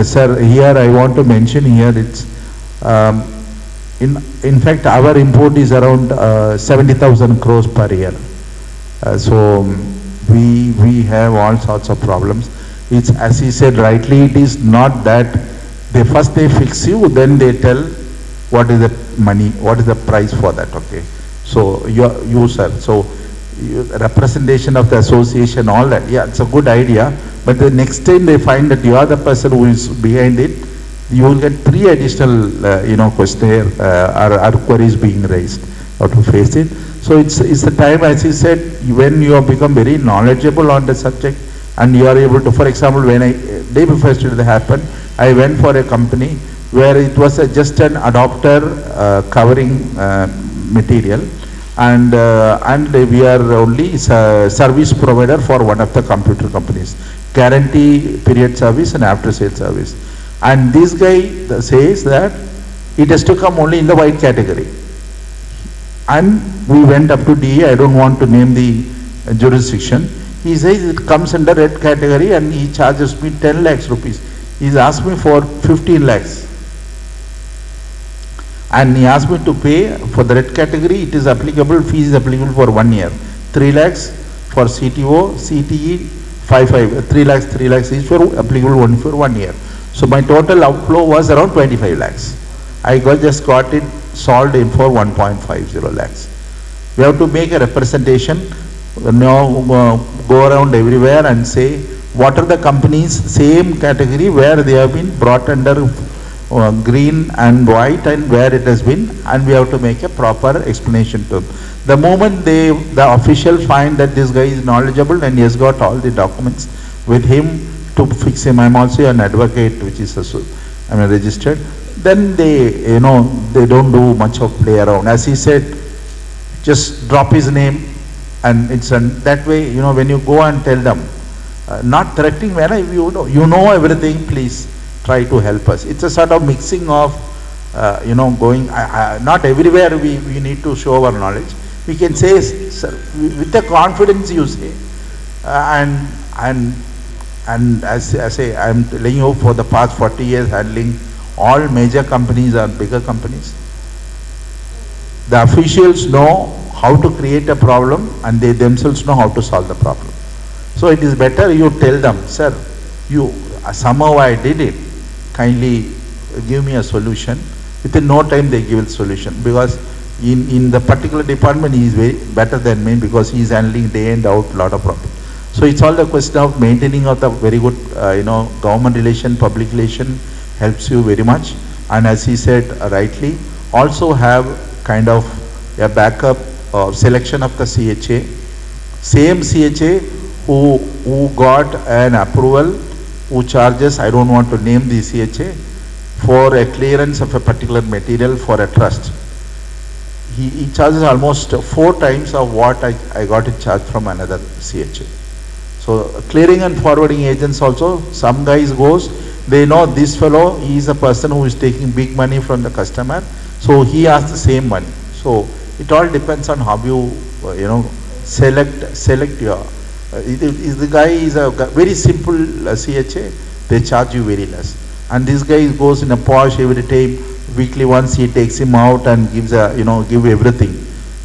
Sir, here I want to mention here, it's, in fact, our import is around 70,000 crores per year. So we have all sorts of problems. It's, as he said rightly, it is not that they fix you, then they tell what is the money, what is the price for that, okay? So you sir, so representation of the association, all that, yeah, it's a good idea, but the next time they find that you are the person who is behind it, you will get 3 additional, questionnaire or queries being raised or to face it. So it's the time, as he said, when you have become very knowledgeable on the subject and you are able to, for example, when day before yesterday happened, I went for a company where it was just an adapter covering material, and we are only service provider for one of the computer companies, guarantee period service and after sale service. And this guy says that it has to come only in the white category. And we went up to DA, I don't want to name the jurisdiction. He says it comes under red category and he charges me 10 lakhs rupees. He's asked me for 15 lakhs. And he asked me to pay for the red category, it is applicable, fees is applicable for 1 year. 3 lakhs for CTO, CTE, 3 lakhs is for applicable only for 1 year. So my total outflow was around 25 lakhs. I just got it solved in for 1.50 lakhs. We have to make a representation, now go around everywhere and say what are the companies, same category where they have been brought under green and white and where it has been, and we have to make a proper explanation to them. The moment the official find that this guy is knowledgeable and he has got all the documents with him to fix him, I'm also an advocate which is registered, then they they don't do much of play around. As he said, just drop his name and it's that way, when you go and tell them, not threatening manner, you know everything, please try to help us. It's a sort of mixing of, going, not everywhere we need to show our knowledge. We can say, sir, with the confidence you say, and as I say, I'm telling you for the past 40 years handling all major companies and bigger companies. The officials know how to create a problem and they themselves know how to solve the problem. So it is better you tell them, sir, somehow I did it, kindly give me a solution. Within no time they give a solution, because in the particular department he is very better than me, because he is handling day and out lot of problems. So it's all the question of maintaining of the very good, government relation, public relation helps you very much. And as he said rightly, also have kind of a backup selection of the CHA. Same CHA who got an approval, who charges, I don't want to name the CHA, for a clearance of a particular material for a trust. He charges almost 4 times of what I got it charged from another CHA. So clearing and forwarding agents also, some guys goes, they know this fellow, he is a person who is taking big money from the customer, so he asks the same money. So it all depends on how you, select your, if the guy is a very simple CHA, they charge you very less. And this guy goes in a posh every time, weekly once he takes him out and gives give everything.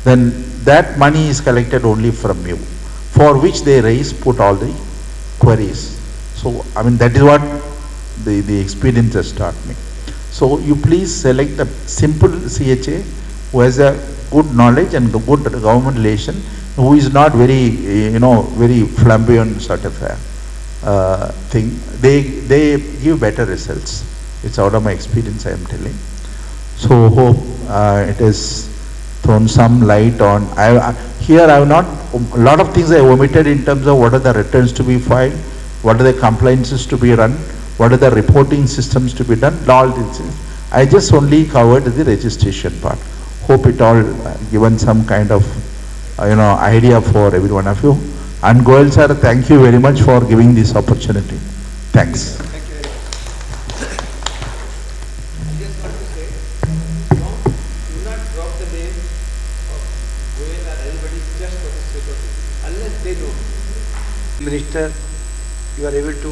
Then that money is collected only from you, for which they put all the queries. So, that is what the experience has taught me. So you please select the simple CHA who has a good knowledge and good government relation, who is not very, very flamboyant sort of a thing. They give better results. It's out of my experience, I am telling. So hope it has thrown some light on. Here I have not, a lot of things I omitted in terms of what are the returns to be filed, what are the compliances to be run, what are the reporting systems to be done, all these things. I just only covered the registration part. Hope it all given some kind of, idea for every one of you. And Goel sir, thank you very much for giving this opportunity. Thanks. Thank you very much. I just want to say, do not drop the name of Goel or anybody just for the sake of it, unless they know. Minister, you are able to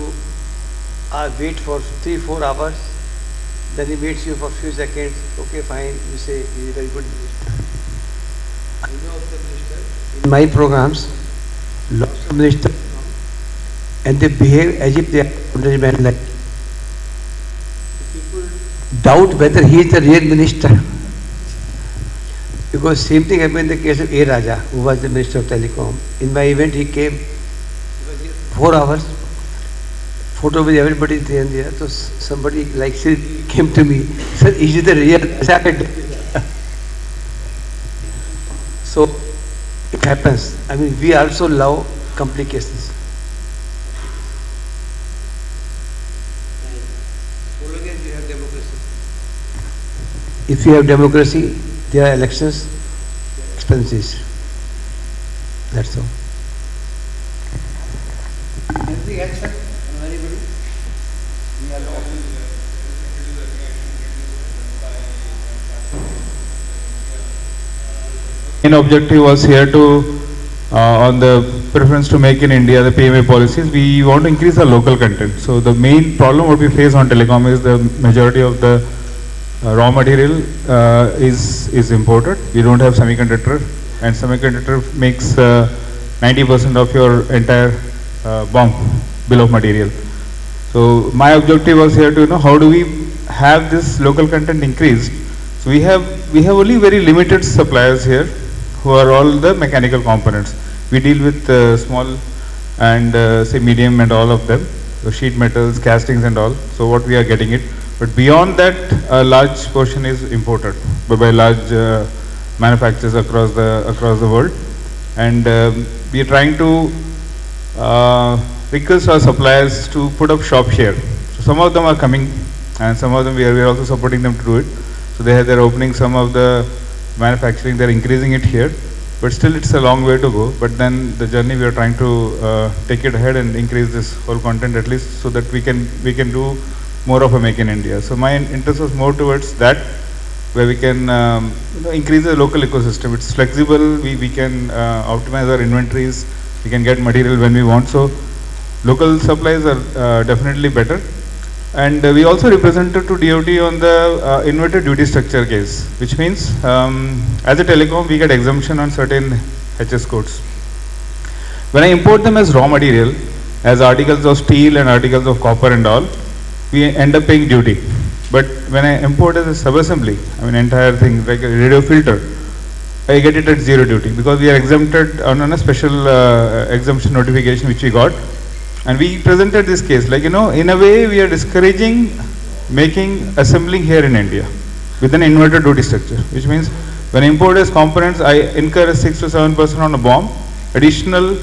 wait for 3-4 hours, then he waits you for few seconds, okay fine, you say he is a very good minister. I know of the minister, in my programs, lots of ministers come and they behave as if they are ordinary men like. People doubt whether he is the real minister. Because same thing happened in the case of A. Raja, who was the Minister of Telecom. In my event he came, he was here 4 hours, photo with everybody there and there. So somebody like Sri came to me, sir, is he the real Raja? So it happens. I mean, we also love complications. So long as you have democracy. If you have democracy, there are elections, expenses. That's all. Anything else, sir? Anybody? We are open. Main objective was here to, on the preference to make in India, the PMA policies, we want to increase the local content. So the main problem what we face on telecom is the majority of the raw material is imported. We don't have semiconductor, and semiconductor makes 90% of your entire BOM, bill of material. So my objective was here to how do we have this local content increased. So we have only very limited suppliers here who are all the mechanical components. We deal with small and say medium and all of them, so sheet metals, castings and all. So what we are getting it, but beyond that, a large portion is imported by large manufacturers across the world, and we are trying to request our suppliers to put up shop here. So some of them are coming, and some of them we are also supporting them to do it. So they have their opening, some of the manufacturing, they're increasing it here, but still it's a long way to go. But then the journey we are trying to take it ahead and increase this whole content at least, so that we can do more of a make in India. So my interest was more towards that, where we can increase the local ecosystem. It's flexible, we can optimize our inventories, we can get material when we want. So local supplies are definitely better. And we also represented to DOT on the inverted duty structure case, which means as a telecom we get exemption on certain HS codes. When I import them as raw material, as articles of steel and articles of copper and all, we end up paying duty. But when I import as a sub-assembly, I mean entire thing like a radio filter, I get it at zero duty, because we are exempted on a special exemption notification which we got. And we presented this case, like, in a way we are discouraging assembling here in India with an inverted duty structure, which means when I import as components, I incur a 6 to 7% on a BOM, additional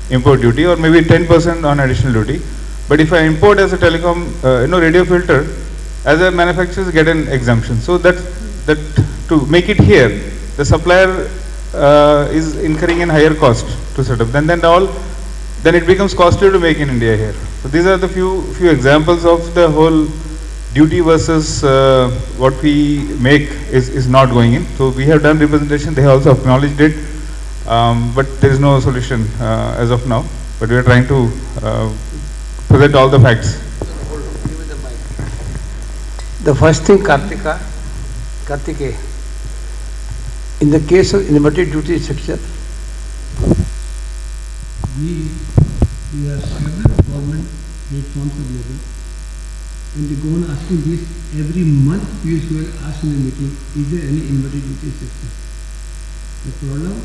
import duty, or maybe 10% on additional duty. But if I import as a telecom, radio filter, as a manufacturer get an exemption. So that to make it here, the supplier is incurring a higher cost to set up. Then it becomes costly to make in India here. So these are the few examples of the whole duty versus what we make is not going in. So we have done representation, they have also acknowledged it, but there is no solution as of now. But we are trying to present all the facts. The first thing, Kartike, in the case of inverted duty structure, we are several government responsible when they go on asking this, every month Piyush Goyal asks in a meeting, is there any inverted duty system? The problem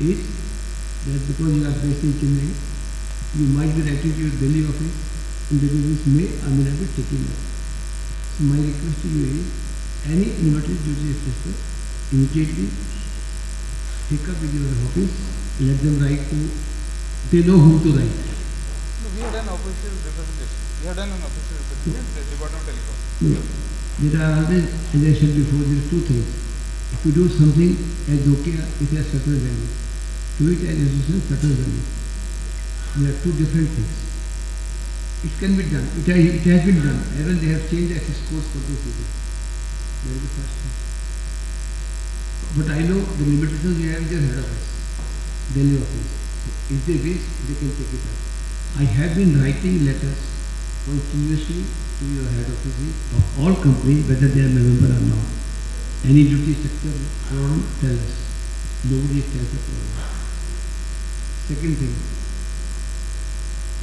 is that because you are based in Chennai, you might be directed to your Delhi office and the business may or may not be taken up. So my request to you is, any inverted duty system, immediately take up with your office, let them write to, they know whom to write. No, we have done official representation. We have done an official representation, the Department of Telecom. No, there are always, as I said before, there are two things. If you do something as Nokia, it has certain value. Do it as association, certain value. There are two different things. It can be done. It has been done. Even they have changed the access codes for those people. That is the first thing. But I know the limitations we have in their head office, Delhi office. So if they wish, they can take it up. I have been writing letters continuously to your head offices of all companies, whether they are member or not. Any duty sector problem, tell us. Nobody tells the problem. Second thing,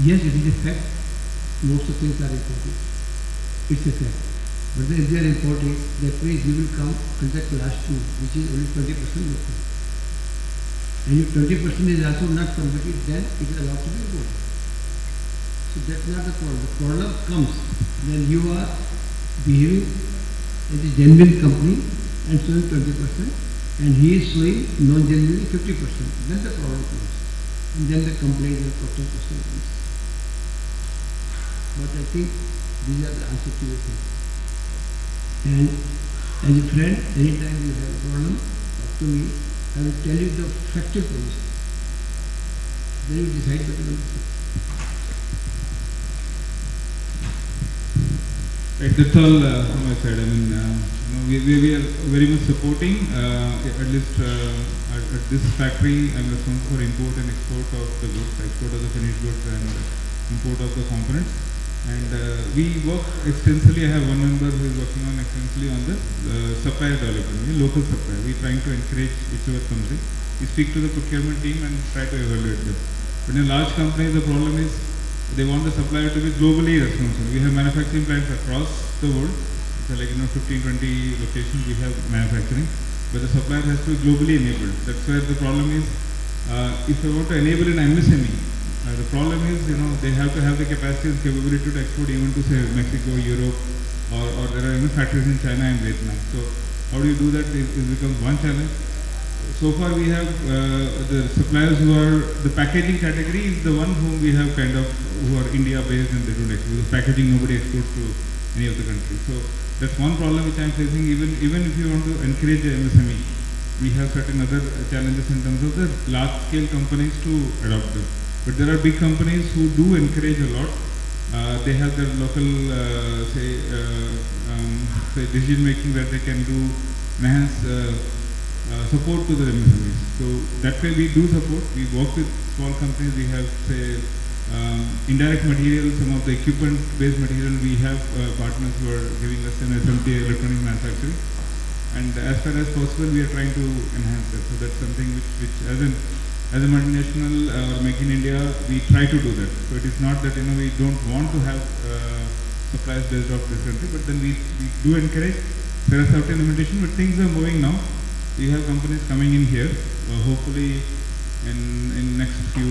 yes, it is a fact. Most of things are imported. It's a fact. But if they are imported, that means you will come under class 2, which is only 20% local. And if 20% is also not competitive, then it is allowed to be imported. So that's not the problem. The problem comes when you are behaving as a genuine company and showing 20%, and he is showing non-genuinely 50%. Then the problem comes. And then the complaint and protest comes. But I think these are the answers to your thing. And as a friend, anytime you have a problem, talk to me. I will tell you the factual position. Then you decide what you want to say. Right, that's all from my side. I mean, we are very much supporting, at least at this factory, I'm responsible for import and export of the goods, export of the finished goods and import of the components. And we work extensively. I have one member who is working on extensively on the supplier development, local supplier. We are trying to encourage whichever comes in. We speak to the procurement team and try to evaluate them. But in large companies, the problem is they want the supplier to be globally responsible. We have manufacturing plants across the world. So like 15, 20 locations we have manufacturing. But the supplier has to be globally enabled. That's where the problem is. If I want to enable an MSME, the problem is, they have to have the capacity and capability to export even to say Mexico, Europe, or there are even factories in China and Vietnam. So how do you do that? It becomes one challenge. So far we have the suppliers who are, the packaging category is the one whom we have who are India based and they don't export. The packaging nobody exports to any of the countries. So that's one problem which I am facing. Even if you want to encourage the MSME, we have certain other challenges in terms of the large scale companies to adopt them. But there are big companies who do encourage a lot. They have their local, say decision making where they can do enhance support to the MSMEs. So that way we do support. We work with small companies. We have say indirect material, some of the equipment based material. We have partners who are giving us an SMT electronic manufacturing. And as far as possible, we are trying to enhance that. So that's something which as a multinational or Make in India, we try to do that. So it is not that we don't want to have suppliers based off this country, but then we do encourage. There are certain limitations, but things are moving now. We have companies coming in here. Hopefully, in next few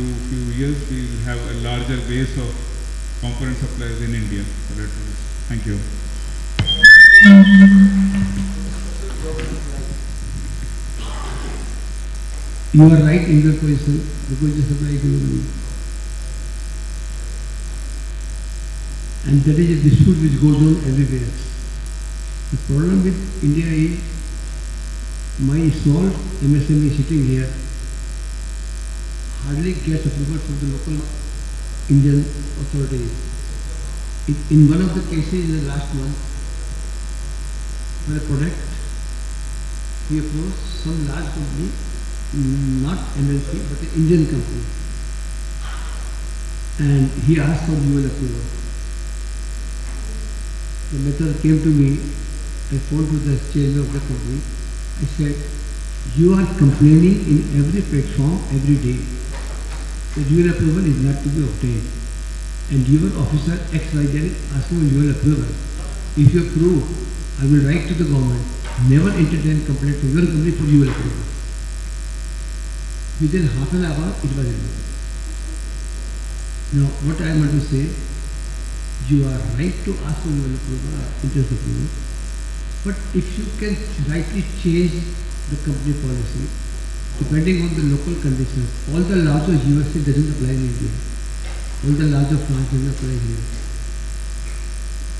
years, we will have a larger base of component suppliers in India. Thank you. You are right in your position because you supply globally. And that is a dispute which goes on everywhere. The problem with India is my small MSME sitting here hardly gets approval from the local Indian authorities. In one of the cases in the last month, for a product, we approached some large company, not MNC, but an Indian company. And he asked for UL approval. The letter came to me. I phoned to the chairman of the company. I said, you are complaining in every platform every day that UL approval is not to be obtained. And your officer XYZ is asking for UL approval. if you approve, I will write to the government, never entertain complaint to your company for UL approval. Within half an hour, it was removed. Now, what I want to say, you are right to ask for UL approval or interest approval, but if you can rightly change the company policy, depending on the local conditions, all the laws of USA doesn't apply in India. All the laws of France doesn't apply here.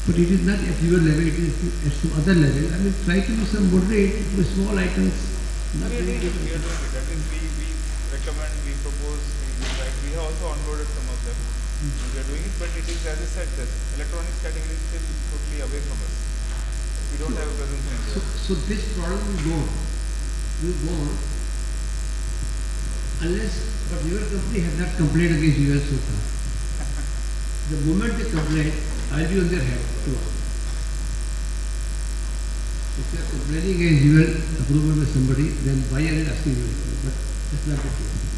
But it is not at your level, it is at some other level. I mean, try to do some moderate for small items. Not We are very doing it, big we are items. doing it. That means we recommend, we propose, we try. We have also onboarded some of them. We are doing it, but it is, as I said, the electronics category is still totally away from us. We don't have a presence in India. So this problem will go on. Will go on unless, but your company has not complained against US so far. The moment they complain, I'll be on their head tomorrow. If you are complaining against UL approval by somebody, then why are you asking UL approval? But that's not the case.